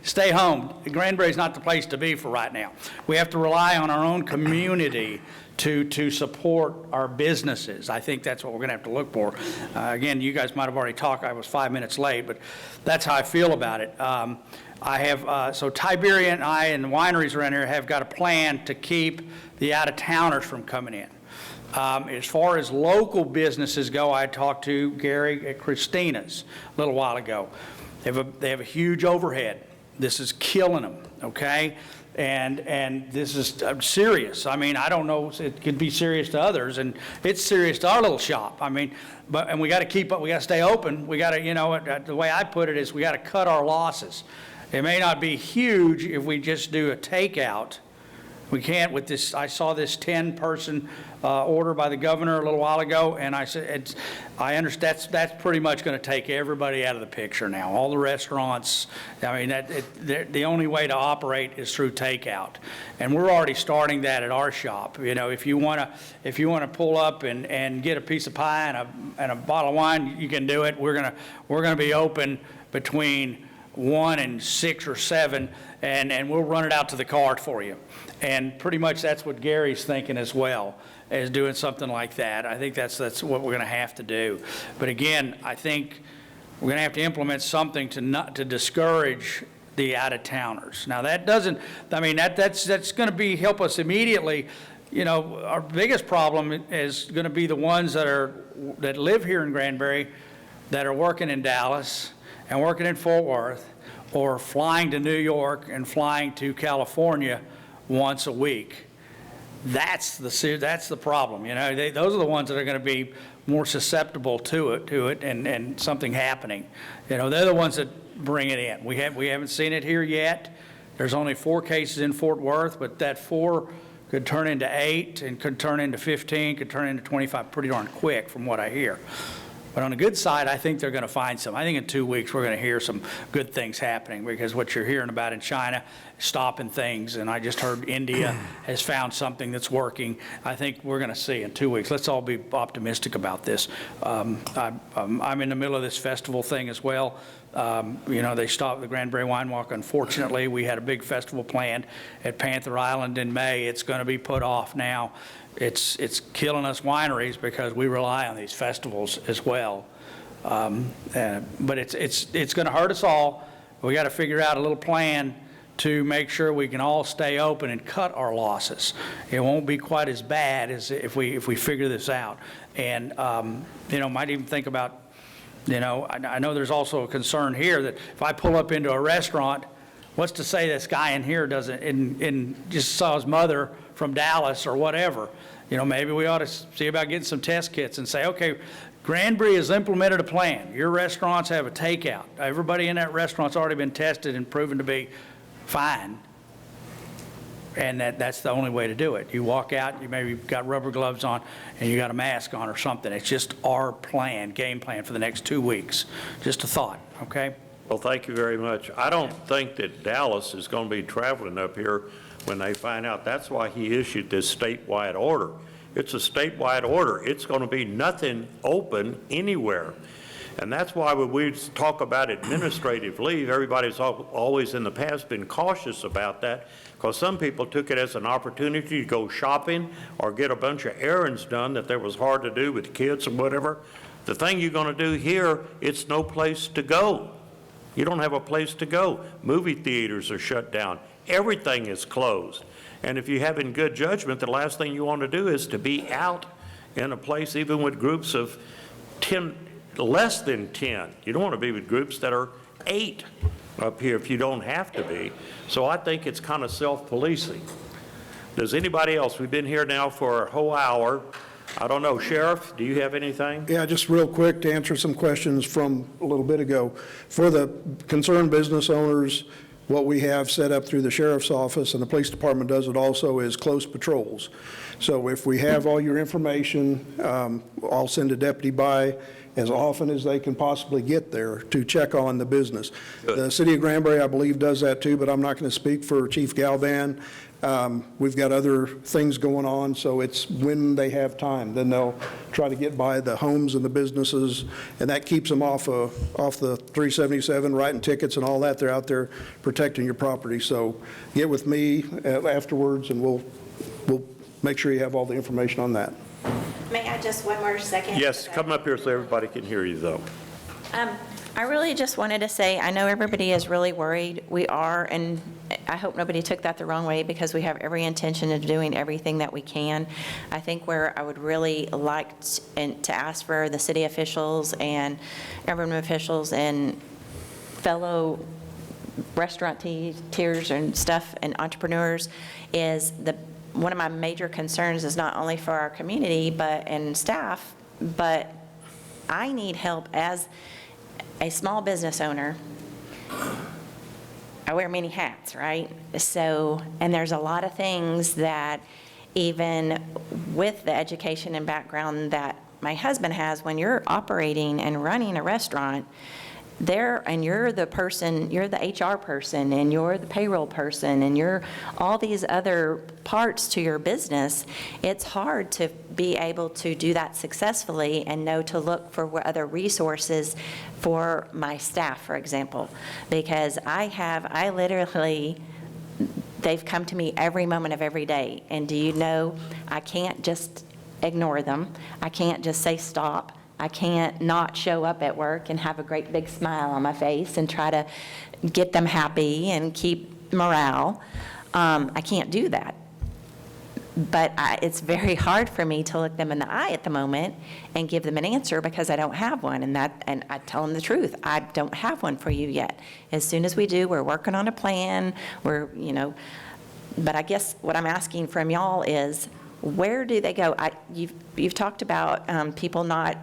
S17: Stay home. Granbury's not the place to be for right now. We have to rely on our own community to support our businesses. I think that's what we're going to have to look for. Again, you guys might have already talked. I was 5 minutes late, but that's how I feel about it. So Tiberia and I and the wineries around here have got a plan to keep the out-of-towners from coming in. As far as local businesses go, I talked to Gary at Christina's a little while ago. They have a huge overhead. This is killing them, okay? And this is serious. I mean, I don't know, it could be serious to others, and it's serious to our little shop. I mean, and we got to keep up, we got to stay open. We got to, the way I put it is we got to cut our losses. It may not be huge if we just do a takeout. We can't with this, I saw this 10-person order by the governor a little while ago, and I said, I understand that's pretty much going to take everybody out of the picture now. All the restaurants, I mean, the only way to operate is through takeout. And we're already starting that at our shop. If you want to pull up and get a piece of pie and a bottle of wine, you can do it. We're going to be open between 1 and 6 or 7, and we'll run it out to the car for you. And pretty much that's what Gary's thinking as well, is doing something like that. I think that's what we're going to have to do. But again, I think we're going to have to implement something to discourage the out-of-towners. Now that doesn't, I mean, that's going to help us immediately. Our biggest problem is going to be the ones that live here in Granbury, that are working in Dallas and working in Fort Worth, or flying to New York and flying to California once a week. That's the problem. Those are the ones that are going to be more susceptible to it and something happening. They're the ones that bring it in. We haven't seen it here yet. There's only 4 cases in Fort Worth, but that 4 could turn into 8 and could turn into 15, could turn into 25 pretty darn quick from what I hear. But on the good side, I think they're going to find some. I think in 2 weeks, we're going to hear some good things happening, because what you're hearing about in China, stopping things, and I just heard India has found something that's working. I think we're going to see in 2 weeks. Let's all be optimistic about this. I'm in the middle of this festival thing as well. They stopped the Granbury Wine Walk. Unfortunately, we had a big festival planned at Panther Island in May. It's going to be put off now. It's killing us wineries because we rely on these festivals as well. But it's going to hurt us all. We got to figure out a little plan to make sure we can all stay open and cut our losses. It won't be quite as bad as if we figure this out. And might even think about, I know there's also a concern here that if I pull up into a restaurant, what's to say this guy in here doesn't, and just saw his mother from Dallas or whatever. Maybe we ought to see about getting some test kits and say, okay, Granbury has implemented a plan. Your restaurants have a takeout. Everybody in that restaurant's already been tested and proven to be fine. And that's the only way to do it. You walk out, you maybe got rubber gloves on, and you got a mask on or something. It's just our plan, game plan for the next 2 weeks. Just a thought, okay?
S1: Well, thank you very much. I don't think that Dallas is going to be traveling up here when they find out. That's why he issued this statewide order. It's a statewide order. It's going to be nothing open anywhere. And that's why when we talk about administrative leave, everybody's always in the past been cautious about that, because some people took it as an opportunity to go shopping or get a bunch of errands done that was hard to do with kids or whatever. The thing you're going to do here, it's no place to go. You don't have a place to go. Movie theaters are shut down. Everything is closed. And if you have in good judgment, the last thing you want to do is to be out in a place even with groups of 10, less than 10. You don't want to be with groups that are 8 up here if you don't have to be. So I think it's kind of self-policing. Does anybody else? We've been here now for a whole hour. I don't know. Sheriff, do you have anything?
S18: Yeah, just real quick to answer some questions from a little bit ago. For the concerned business owners, what we have set up through the sheriff's office, and the police department does it also, is close patrols. So if we have all your information, I'll send a deputy by as often as they can possibly get there to check on the business.
S1: Good.
S18: The city of Granbury, I believe, does that too, but I'm not going to speak for Chief Galvan. We've got other things going on, so it's when they have time. Then they'll try to get by the homes and the businesses, and that keeps them off the 377, writing tickets and all that. They're out there protecting your property. So get with me afterwards, and we'll make sure you have all the information on that.
S6: May I just one more second?
S1: Yes, come up here so everybody can hear you, though.
S7: I really just wanted to say, I know everybody is really worried. We are, and I hope nobody took that the wrong way, because we have every intention of doing everything that we can. I think where I would really like to ask for the city officials and government officials and fellow restaurateurs and stuff and entrepreneurs is one of my major concerns is not only for our community and staff, but I need help as a small business owner. I wear many hats, right? So, and there's a lot of things that even with the education and background that my husband has, when you're operating and running a restaurant, and you're the person, you're the HR person, and you're the payroll person, and you're all these other parts to your business, it's hard to be able to do that successfully and know to look for other resources for my staff, for example. Because I literally, they've come to me every moment of every day, and do you know, I can't just ignore them. I can't just say stop. I can't not show up at work and have a great big smile on my face and try to get them happy and keep morale. I can't do that. But it's very hard for me to look them in the eye at the moment and give them an answer, because I don't have one. And I tell them the truth. I don't have one for you yet. As soon as we do, we're working on a plan. But I guess what I'm asking from y'all is, where do they go? You've talked about people not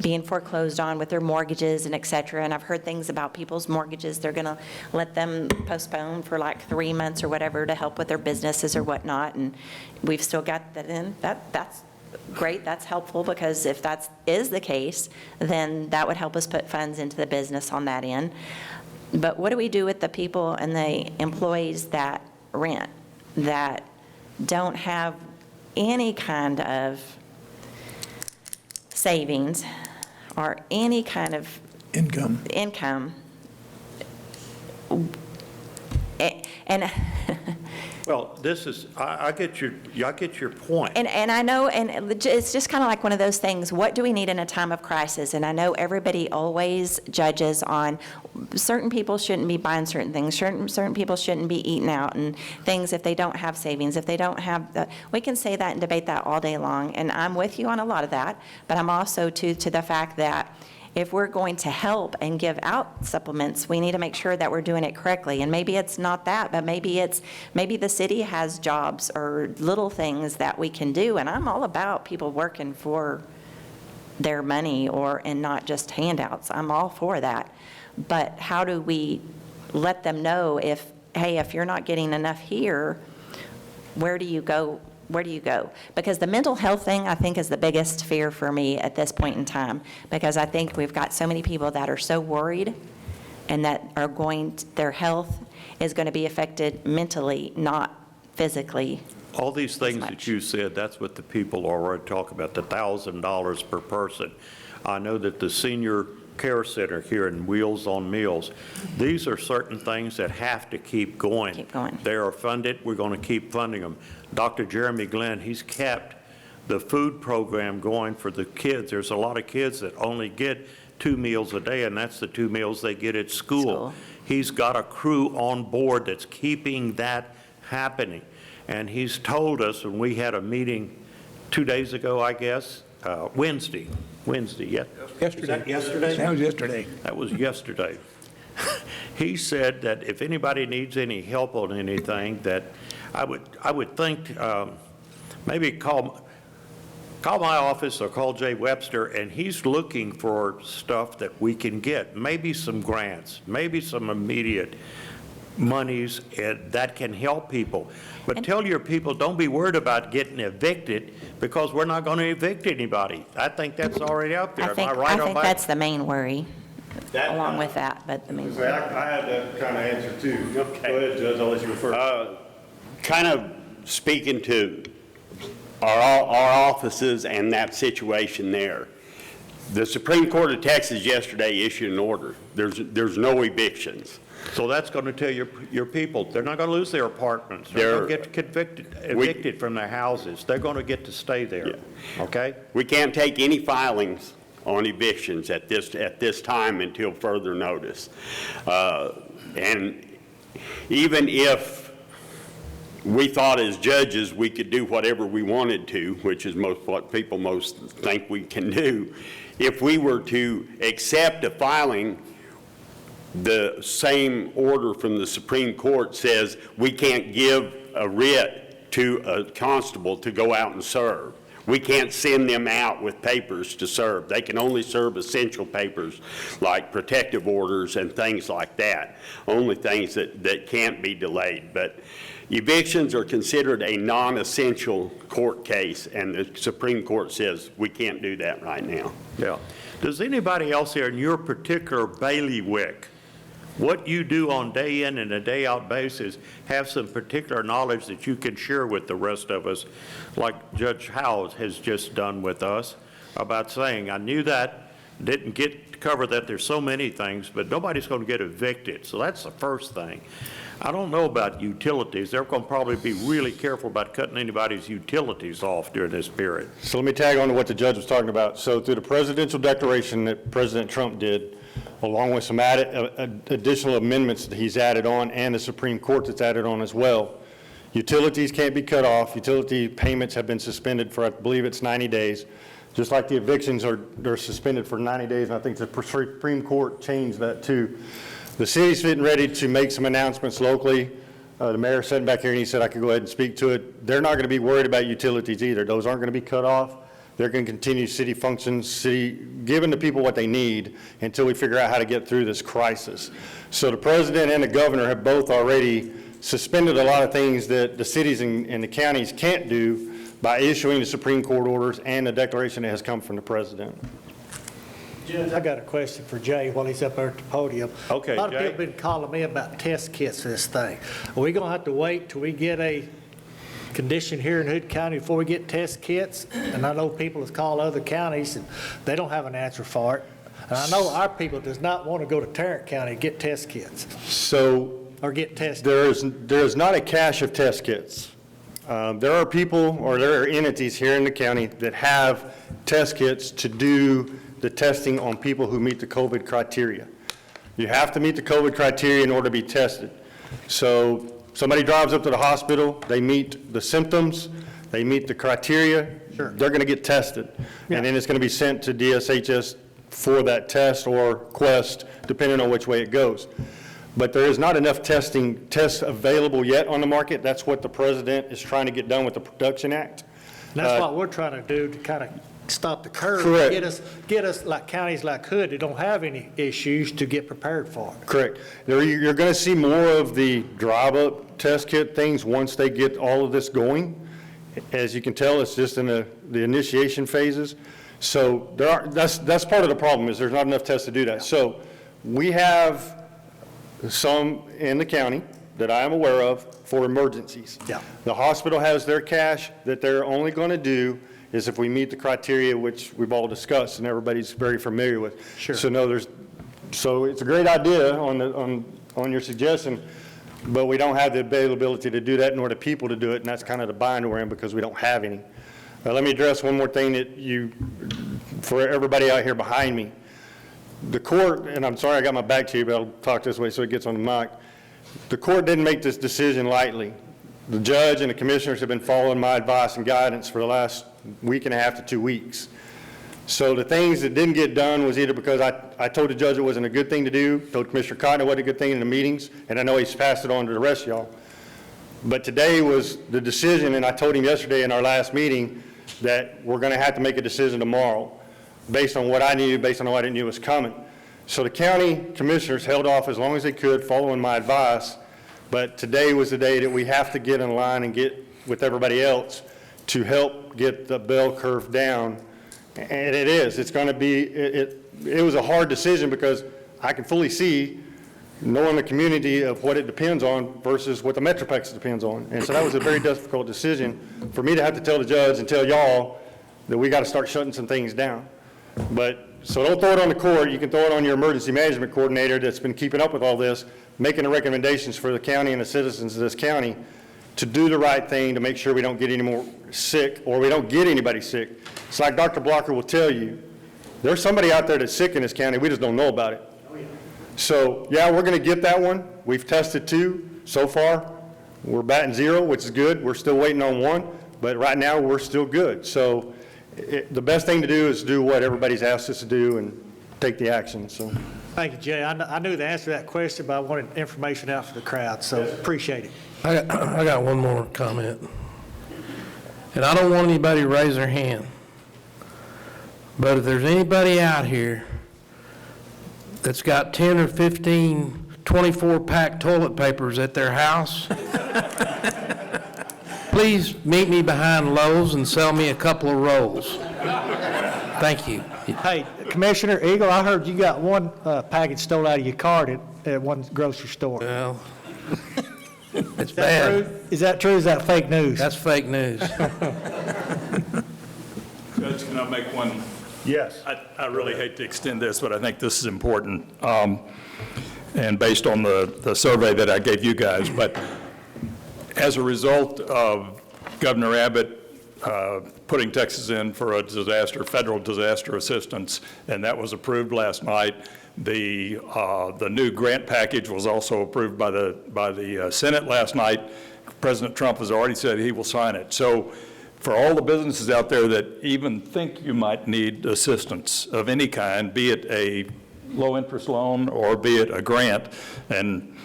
S7: being foreclosed on with their mortgages and et cetera, and I've heard things about people's mortgages. They're going to let them postpone for like 3 months or whatever to help with their businesses or whatnot, and we've still got that in. That's great, that's helpful, because if that is the case, then that would help us put funds into the business on that end. But what do we do with the people and the employees that rent, that don't have any kind of savings or any kind of income? And
S1: Well, this is, I get your point.
S7: And I know, and it's just kind of like one of those things, what do we need in a time of crisis? And I know everybody always judges on certain people shouldn't be buying certain things, certain people shouldn't be eating out and things if they don't have savings, if they don't have, we can say that and debate that all day long, and I'm with you on a lot of that, but I'm also to the fact that if we're going to help and give out supplements, we need to make sure that we're doing it correctly. And maybe it's not that, but maybe the city has jobs or little things that we can do. And I'm all about people working for their money and not just handouts. I'm all for that. But how do we let them know if you're not getting enough here, where do you go? Where do you go? Because the mental health thing, I think, is the biggest fear for me at this point in time, because I think we've got so many people that are so worried and that their health is going to be affected mentally, not physically.
S1: All these things that you said, that's what the people already talk about, the $1,000 per person. I know that the senior care center here in Wheels on Meals, these are certain things that have to keep going.
S7: Keep going.
S1: They are funded, we're going to keep funding them. Dr. Jeremy Glenn, he's kept the food program going for the kids. There's a lot of kids that only get 2 meals a day, and that's the 2 meals they get at school. He's got a crew on board that's keeping that happening. And he's told us, and we had a meeting 2 days ago, I guess, Wednesday, yeah.
S3: Yesterday.
S1: Is that yesterday?
S3: That was yesterday.
S1: That was yesterday. He said that if anybody needs any help on anything, that I would think maybe call my office or call Jay Webster, and he's looking for stuff that we can get, maybe some grants, maybe some immediate monies that can help people. But tell your people, don't be worried about getting evicted, because we're not going to evict anybody. I think that's already out there. Am I right on
S7: I think that's the main worry, along with that, but the main worry.
S10: I have that kind of answer too. Go ahead, Judge, I'll let you go first.
S19: Kind of speaking to our offices and that situation there. The Supreme Court of Texas yesterday issued an order. There's no evictions.
S1: So that's going to tell your people, they're not going to lose their apartments. They're going to get evicted from their houses. They're going to get to stay there, okay?
S19: We can't take any filings on evictions at this time until further notice. And even if we thought as judges we could do whatever we wanted to, which is what people most think we can do, if we were to accept a filing, the same order from the Supreme Court says we can't give a writ to a constable to go out and serve. We can't send them out with papers to serve. They can only serve essential papers like protective orders and things like that, only things that can't be delayed. But evictions are considered a non-essential court case, and the Supreme Court says we can't do that right now.
S1: Yeah. Does anybody else here in your particular bailiwick, what you do on day in and a day out basis, have some particular knowledge that you can share with the rest of us, like Judge Howes has just done with us, about saying, I knew that, didn't get to cover that, there's so many things, but nobody's going to get evicted. So that's the first thing. I don't know about utilities. They're going to probably be really careful about cutting anybody's utilities off during this period.
S20: So let me tag on to what the judge was talking about. So through the presidential declaration that President Trump did, along with some additional amendments that he's added on, and the Supreme Court that's added on as well, utilities can't be cut off. Utility payments have been suspended for, I believe it's 90 days. Just like the evictions they're suspended for 90 days, and I think the Supreme Court changed that too. The city's getting ready to make some announcements locally. The mayor sat back here and he said I could go ahead and speak to it. They're not going to be worried about utilities either. Those aren't going to be cut off. They're going to continue city functions, giving the people what they need until we figure out how to get through this crisis. So the president and the governor have both already suspended a lot of things that the cities and the counties can't do by issuing the Supreme Court orders and the declaration that has come from the president.
S4: Judge, I got a question for Jay while he's up there at the podium.
S20: Okay,
S4: A lot of
S20: Jay.
S4: people been calling me about test kits for this thing. Are we going to have to wait till we get a condition here in Hood County before we get test kits? And I know people have called other counties, and they don't have an answer for it. And I know our people does not want to go to Tarrant County and get test kits
S20: So
S4: or get tested.
S20: there is not a cache of test kits. There are people or there are entities here in the county that have test kits to do the testing on people who meet the COVID criteria. You have to meet the COVID criteria in order to be tested. So somebody drives up to the hospital, they meet the symptoms, they meet the criteria, they're going to get tested. And then it's going to be sent to DSHS for that test or Quest, depending on which way it goes. But there is not enough tests available yet on the market. That's what the president is trying to get done with the Production Act.
S4: And that's what we're trying to do to kind of stop the curve.
S20: Correct.
S4: Get us like counties like Hood that don't have any issues to get prepared for it.
S20: Correct. You're going to see more of the drive-up test kit things once they get all of this going. As you can tell, it's just in the initiation phases. So that's part of the problem, is there's not enough tests to do that. So we have some in the county that I am aware of for emergencies.
S4: Yeah.
S20: The hospital has their cache that they're only going to do is if we meet the criteria, which we've all discussed and everybody's very familiar with.
S4: Sure.
S20: So it's a great idea on your suggestion, but we don't have the availability to do that nor the people to do it, and that's kind of the bind we're in because we don't have any. Let me address one more thing for everybody out here behind me. The court, and I'm sorry I got my back to you, but I'll talk this way so it gets on the mic. The court didn't make this decision lightly. The judge and the commissioners have been following my advice and guidance for the last week and a half to 2 weeks. So the things that didn't get done was either because I told the judge it wasn't a good thing to do, told Commissioner Cotton it wasn't a good thing in the meetings, and I know he's passed it on to the rest of y'all. But today was the decision, and I told him yesterday in our last meeting that we're going to have to make a decision tomorrow based on what I knew, based on what I knew was coming. So the county commissioners held off as long as they could, following my advice, but today was the day that we have to get in line and get with everybody else to help get the bell curve down. And it is. It's going to be, it was a hard decision because I can fully see knowing the community of what it depends on versus what the Metroplex depends on. And so that was a very difficult decision for me to have to tell the judge and tell y'all that we got to start shutting some things down. But, so don't throw it on the court. You can throw it on your emergency management coordinator that's been keeping up with all this, making the recommendations for the county and the citizens of this county to do the right thing to make sure we don't get any more sick or we don't get anybody sick. It's like Dr. Blocker will tell you, there's somebody out there that's sick in this county, we just don't know about it. So, yeah, we're going to get that one. We've tested 2 so far. We're batting 0, which is good. We're still waiting on 1, but right now we're still good. So the best thing to do is do what everybody's asked us to do and take the action. So.
S4: Thank you, Jay. I knew the answer to that question, but I wanted information out for the crowd, so appreciate it.
S5: I got one more comment. And I don't want anybody to raise their hand. But if there's anybody out here that's got 10 or 15 24-pack toilet papers at their house, please meet me behind Lowe's and sell me a couple of rolls. Thank you.
S4: Hey, Commissioner Eagle, I heard you got one package stole out of your cart at one grocery store.
S5: Well, it's bad.
S4: Is that true? Is that fake news?
S5: That's fake news.
S15: Judge, can I make one?
S1: Yes.
S15: I really hate to extend this, but I think this is important, and based on the survey that I gave you guys. But as a result of Governor Abbott putting Texas in for a federal disaster assistance, and that was approved last night, the new grant package was also approved by the Senate last night. President Trump has already said he will sign it. So for all the businesses out there that even think you might need assistance of any kind, be it a low-interest loan or be it a grant, and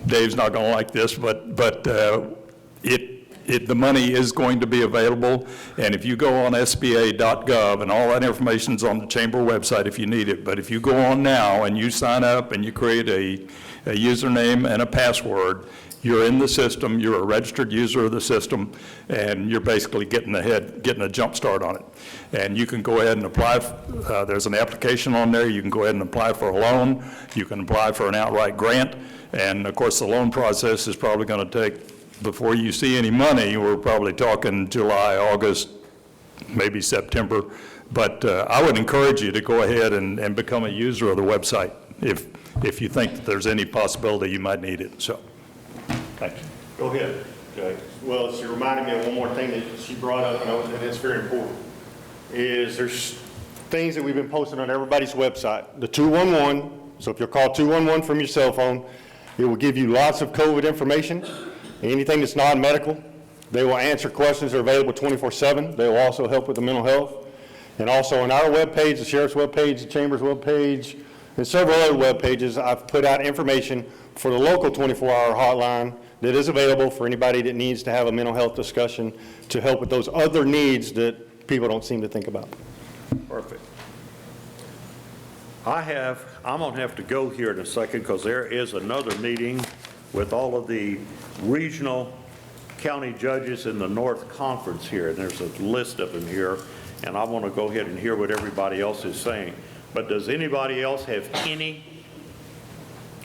S15: Dave's not going to like this, but the money is going to be available, and if you go on SBA.gov, and all that information's on the chamber website if you need it, but if you go on now and you sign up and you create a username and a password, you're in the system, you're a registered user of the system, and you're basically getting a jump start on it. And you can go ahead and apply, there's an application on there, you can go ahead and apply for a loan, you can apply for an outright grant, and of course, the loan process is probably going to take, before you see any money, we're probably talking July, August, maybe September. But I would encourage you to go ahead and become a user of the website if you think that there's any possibility you might need it. So, thank you.
S20: Go ahead, Jay. Well, she reminded me of one more thing that she brought up, and it's very important, is there's things that we've been posting on everybody's website. The 211, so if you'll call 211 from your cell phone, it will give you lots of COVID information, anything that's non-medical. They will answer questions that are available 24/7. They will also help with the mental health. And also on our webpage, the sheriff's webpage, the chamber's webpage, and several other web pages, I've put out information for the local 24-hour hotline that is available for anybody that needs to have a mental health discussion to help with those other needs that people don't seem to think about.
S1: Perfect. I'm going to have to go here in a second because there is another meeting with all of the regional county judges in the North Conference here, and there's a list of them here, and I want to go ahead and hear what everybody else is saying. But does anybody else have any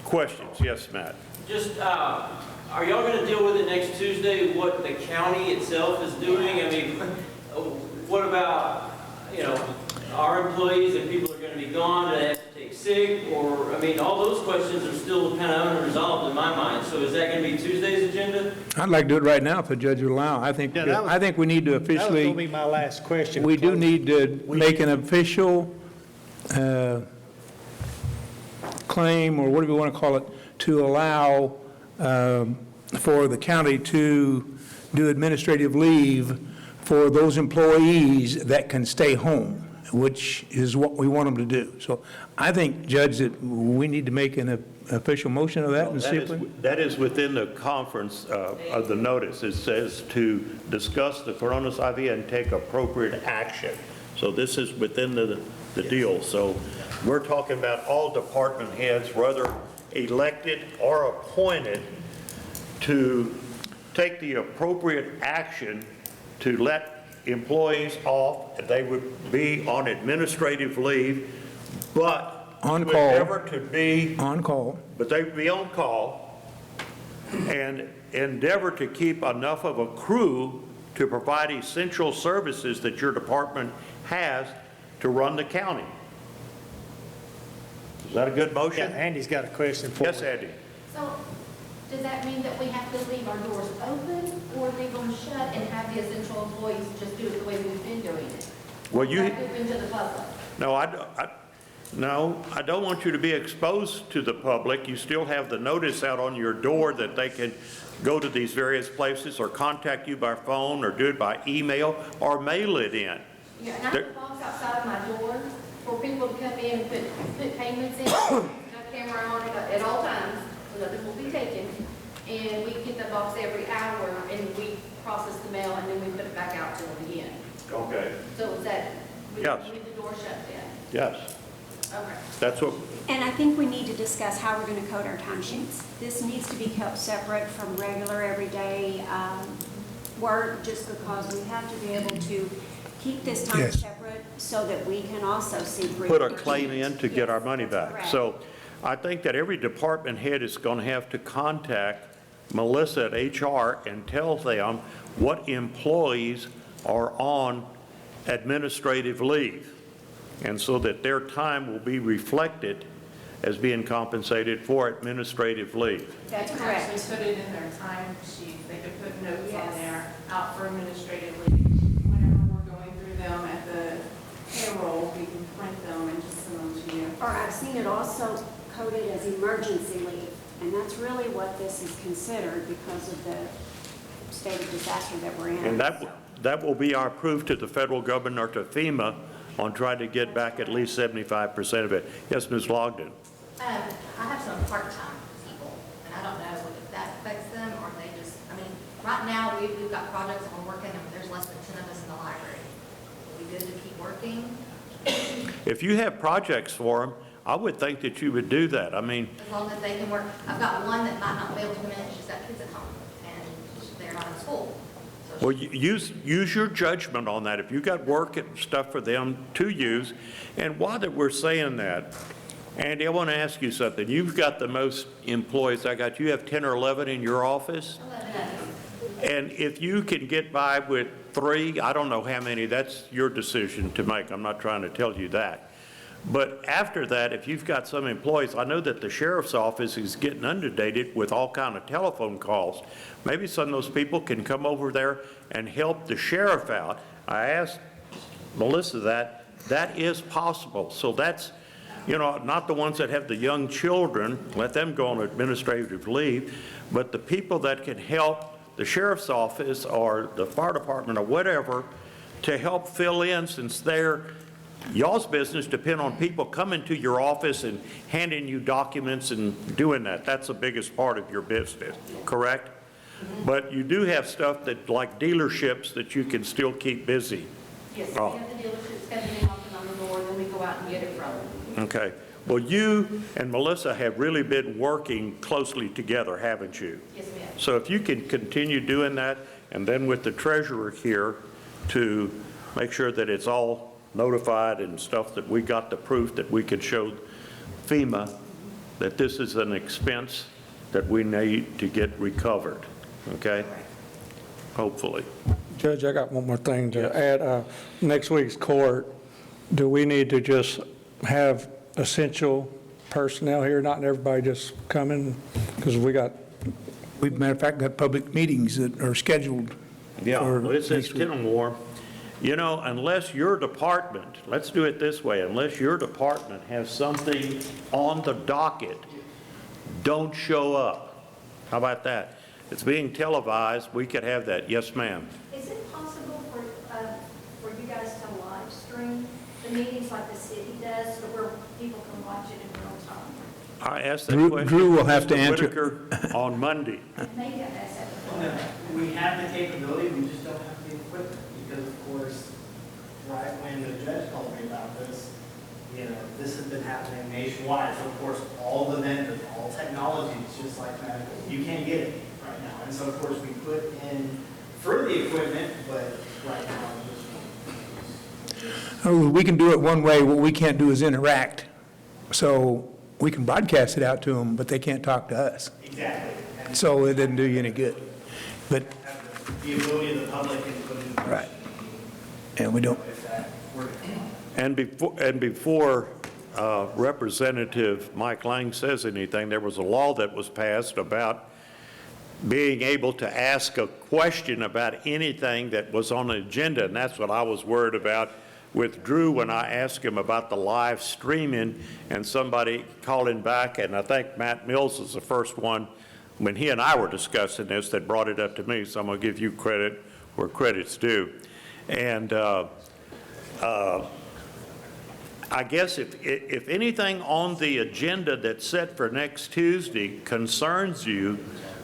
S1: questions? Yes, Matt.
S14: Just, are y'all going to deal with it next Tuesday, what the county itself is doing? I mean, what about, our employees, if people are going to be gone, do they have to take sick? Or, I mean, all those questions are still kind of unresolved in my mind. So is that going to be Tuesday's agenda?
S3: I'd like to do it right now if the judge would allow. I think we need to officially.
S4: That was going to be my last question.
S3: We do need to make an official claim, or whatever we want to call it, to allow for the county to do administrative leave for those employees that can stay home, which is what we want them to do. So I think, Judge, that we need to make an official motion of that and see if we...
S1: That is within the conference of the notice. It says to discuss the coronavirus IV and take appropriate action. So this is within the deal. So we're talking about all department heads, whether elected or appointed, to take the appropriate action to let employees off. They would be on administrative leave, but
S3: on call.
S1: Endeavor to be
S3: on call.
S1: But they would be on call and endeavor to keep enough of a crew to provide essential services that your department has to run the county. Is that a good motion?
S4: Yeah, Andy's got a question for you.
S1: Yes, Andy.
S12: So, does that mean that we have to leave our doors open or leave them shut and have the essential employees just do it the way we've been doing it?
S1: Well,
S12: Is that open to the public?
S1: No, I don't want you to be exposed to the public. You still have the notice out on your door that they can go to these various places or contact you by phone or do it by email or mail it in.
S12: Yeah, and I have a box outside of my door for people to come in and put payments in, no camera on it at all times, so nothing will be taken. And we get the box every hour and we process the mail and then we put it back out to them again.
S1: Okay.
S12: So is that, we
S1: Yes.
S12: leave the door shut then?
S1: Yes.
S12: Okay.
S1: That's what,
S21: And I think we need to discuss how we're going to code our timesheets. This needs to be kept separate from regular, everyday work, just because we have to be able to keep this time
S3: Yes.
S21: separate so that we can also see.
S1: put a claim in to get our money back.
S21: correct.
S1: So I think that every department head is going to have to contact Melissa at HR and tell them what employees are on administrative leave, and so that their time will be reflected as being compensated for administrative leave.
S21: That's
S8: They can
S21: correct.
S8: actually put it in their time sheet. They could put notes
S21: Yes.
S8: on there, out for administrative leave. Whenever we're going through them at the payroll, we can print them and just send them to you.
S21: Or I've seen it also coded as emergency leave, and that's really what this is considered because of the state of disaster that we're in.
S1: And that will be our proof to the federal government or to FEMA on trying to get back at least 75% of it. Yes, Ms. Logden.
S22: I have some part-time people, and I don't know if that affects them, or they just, I mean, right now, we've got projects that we're working, and there's less than 10 of us in the library. Are we good to keep working?
S1: If you have projects for them, I would think that you would do that. I mean,
S22: As long as they can work. I've got one that might not be able to come in, she's got kids at home, and they're not in school. So
S1: well, use your judgment on that. If you got work and stuff for them to use, and while that we're saying that, Andy, I want to ask you something. You've got the most employees I got. You have 10 or 11 in your office?
S22: 11
S1: And if you can get by with 3, I don't know how many, that's your decision to make. I'm not trying to tell you that. But after that, if you've got some employees, I know that the sheriff's office is getting inundated with all kind of telephone calls. Maybe some of those people can come over there and help the sheriff out. I asked Melissa that is possible. So that's, you know, not the ones that have the young children, let them go on administrative leave, but the people that can help the sheriff's office or the fire department or whatever to help fill in, since y'all's business depend on people coming to your office and handing you documents and doing that. That's the biggest part of your business, correct? But you do have stuff that, like dealerships, that you can still keep busy.
S22: Yes,
S1: Oh.
S22: we have the dealerships coming in, knocking on the door, then we go out and get it from them.
S1: Okay. Well, you and Melissa have really been working closely together, haven't you?
S22: Yes, we have.
S1: So if you can continue doing that, and then with the treasurer here to make sure that it's all notified and stuff, that we got the proof that we could show FEMA that this is an expense that we need to get recovered, okay? Hopefully.
S2: Judge, I got one more thing to add. Next week's court, do we need to just have essential personnel here, not everybody just coming? Because
S3: we've, matter of fact, got public meetings that are scheduled.
S1: Yeah,
S3: for
S1: it's
S3: next week.
S1: 10 or more. You know, unless your department, let's do it this way, unless your department has something on the docket, don't show up. How about that? It's being televised, we could have that. Yes, ma'am.
S21: Is it possible for you guys to live stream the meetings like the city does, so where people can watch it in real time?
S1: I asked that
S3: Drew-
S1: question.
S3: Drew will have to
S1: Mr.
S3: answer.
S1: Whitaker on Monday.
S21: Maybe I've asked that before.
S9: We have the capability, we just don't have the equipment, because of course, right when the judge told me about this, you know, this has been happening nationwide, so of course, all the vendors, all technology, it's just like medical, you can't get it right now, and so of course, we put in for the equipment, but right now,
S3: We can do it one way, what we can't do is interact. So we can broadcast it out to them, but they can't talk to us.
S9: exactly. And
S3: So it doesn't do you any good. But,
S9: have the ability of the public and put in.
S3: right. And we don't,
S9: If that were to come up.
S1: And before Representative Mike Lang says anything, there was a law that was passed about being able to ask a question about anything that was on the agenda, and that's what I was worried about with Drew when I asked him about the live streaming and somebody calling back, and I think Matt Mills is the first one, when he and I were discussing this, that brought it up to me, so I'm going to give you credit where credit's due. And I guess if anything on the agenda that's set for next Tuesday concerns you,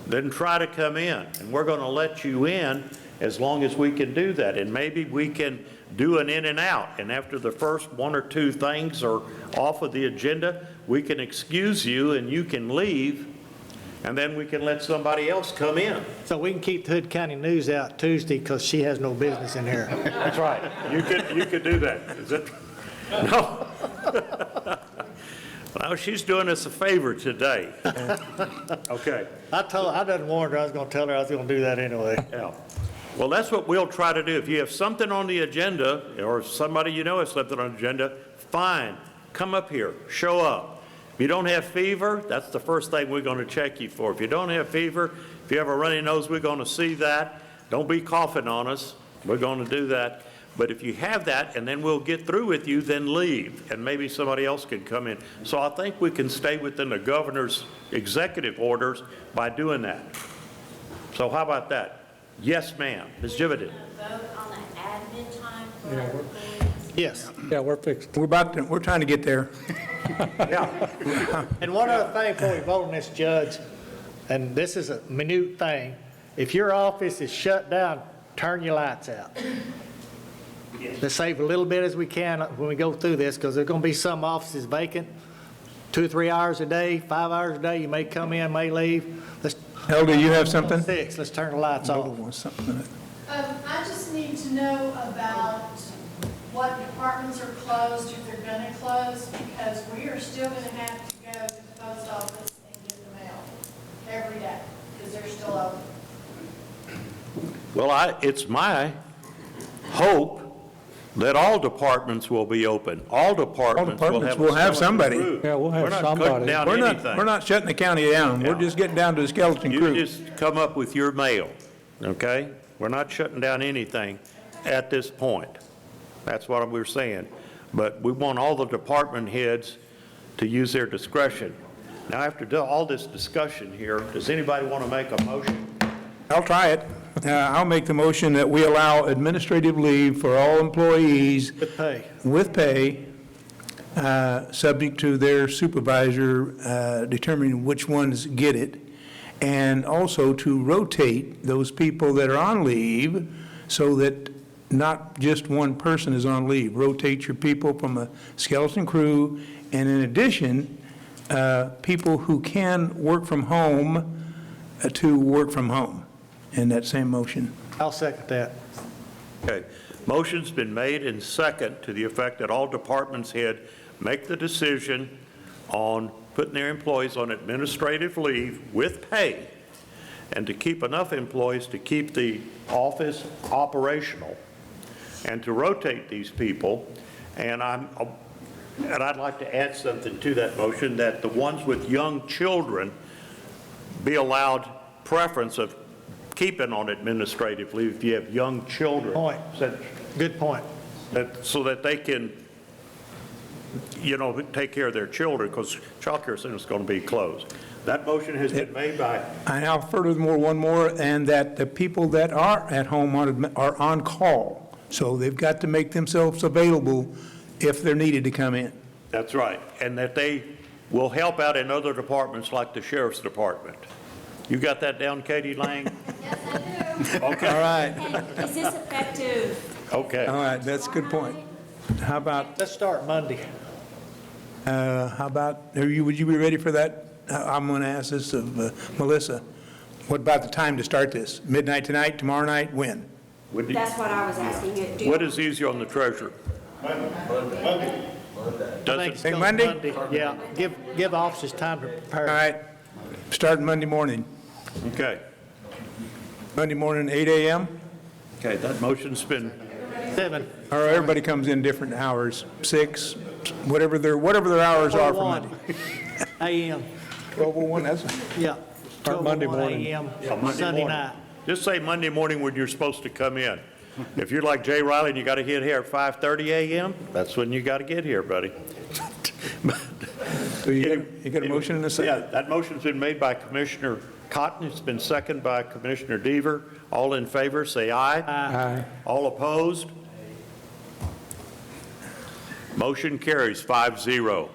S1: then try to come in, and we're going to let you in as long as we can do that. And maybe we can do an in and out, and after the first 1 or 2 things are off of the agenda, we can excuse you and you can leave, and then we can let somebody else come in.
S4: So we can keep the Hood County News out Tuesday because she has no business in here.
S1: That's right. You could do that. Is it? No. Well, she's doing us a favor today. Okay.
S4: I done warned her I was going to tell her I was going to do that anyway.
S1: Yeah. Well, that's what we'll try to do. If you have something on the agenda, or somebody you know has something on the agenda, fine. Come up here. Show up. If you don't have fever, that's the first thing we're going to check you for. If you don't have fever, if you have a runny nose, we're going to see that. Don't be coughing on us. We're going to do that. But if you have that, and then we'll get through with you, then leave, and maybe somebody else can come in. So I think we can stay within the governor's executive orders by doing that. So how about that? Yes, ma'am. Ms. Jividen.
S21: Vote on the admin time for
S3: Yeah,
S21: our
S3: we're-
S21: employees?
S4: Yes.
S2: Yeah, we're fixed.
S3: we're trying to get there.
S1: Yeah.
S4: And one other thing before we vote on this, Judge, and this is a minute thing. If your office is shut down, turn your lights out. Let's save a little bit as we can when we go through this, because there's going to be some offices vacant. 2 or 3 hours a day, 5 hours a day, you may come in, may leave. Let's.
S3: Elder, you have something?
S4: 6, let's turn the lights off.
S11: I just need to know about what departments are closed, if they're gonna close, because we are still gonna have to go to the post office and get the mail every day, because they're still open.
S1: Well, it's my hope that all departments will be open. All departments will have a
S3: will have
S1: skeleton
S3: somebody.
S1: crew.
S2: Yeah, we'll have
S1: We're not
S2: somebody.
S1: cutting down anything.
S3: We're not shutting the county down. We're just getting down to the skeleton
S1: You
S3: crew.
S1: just come up with your mail, okay? We're not shutting down anything at this point. That's what we're saying. But we want all the department heads to use their discretion. Now, after all this discussion here, does anybody want to make a motion?
S3: I'll try it. I'll make the motion that we allow administrative leave for all employees with pay, subject to their supervisor determining which ones get it, and also to rotate those people that are on leave so that not just one person is on leave. Rotate your people from a skeleton crew, and in addition, people who can work from home to work from home in that same motion.
S4: I'll second that.
S1: Okay. Motion's been made and second to the effect that all departments head make the decision on putting their employees on administrative leave with pay, and to keep enough employees to keep the office operational, and to rotate these people. And I'd like to add something to that motion, that the ones with young children be allowed preference of keeping on administrative leave if you have young children.
S4: Point. Good point.
S1: So that they can, take care of their children, because child care center is going to be closed. That motion has been made by.
S3: And I'll furthermore, one more, and that the people that are at home are on call. So they've got to make themselves available if they're needed to come in.
S1: That's right. And that they will help out in other departments like the sheriff's department. You got that down, Katie Lang?
S11: Yes, I do.
S1: Okay. All right.
S21: And is this effective?
S1: Okay.
S3: All right, that's a good point. How about,
S4: Let's start Monday.
S3: would you be ready for that? I'm going to ask this of Melissa. What about the time to start this? Midnight tonight, tomorrow night, when?
S21: That's what I was asking you.
S1: What is easier on the treasurer?
S10: Monday.
S1: Does
S4: I
S1: it?
S4: think it's
S3: Monday?
S4: Yeah, give officers time to prepare.
S3: All right, starting Monday morning.
S1: Okay.
S3: Monday morning, 8 a.m.?
S1: Okay, that motion's been,
S4: 7.
S3: Or everybody comes in different hours, 6, whatever their hours are for Monday.
S4: a.m.
S3: 12:01, that's,
S4: Yeah.
S2: Start Monday
S4: 12:01
S2: morning.
S4: a.m.
S1: Monday
S4: Sunday
S1: morning.
S4: night.
S1: Just say Monday morning when you're supposed to come in. If you're like Jay Riley and you got to get here at 5:30 a.m., that's when you got to get here, buddy.
S3: so you got a motion in a second?
S1: Yeah, that motion's been made by Commissioner Cotton. It's been seconded by Commissioner Deaver. All in favor, say aye.
S3: Aye.
S1: All opposed? Motion carries 5-0.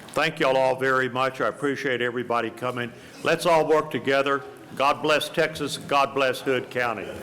S1: Thank y'all all very much. I appreciate everybody coming. Let's all work together. God bless Texas. God bless Hood County.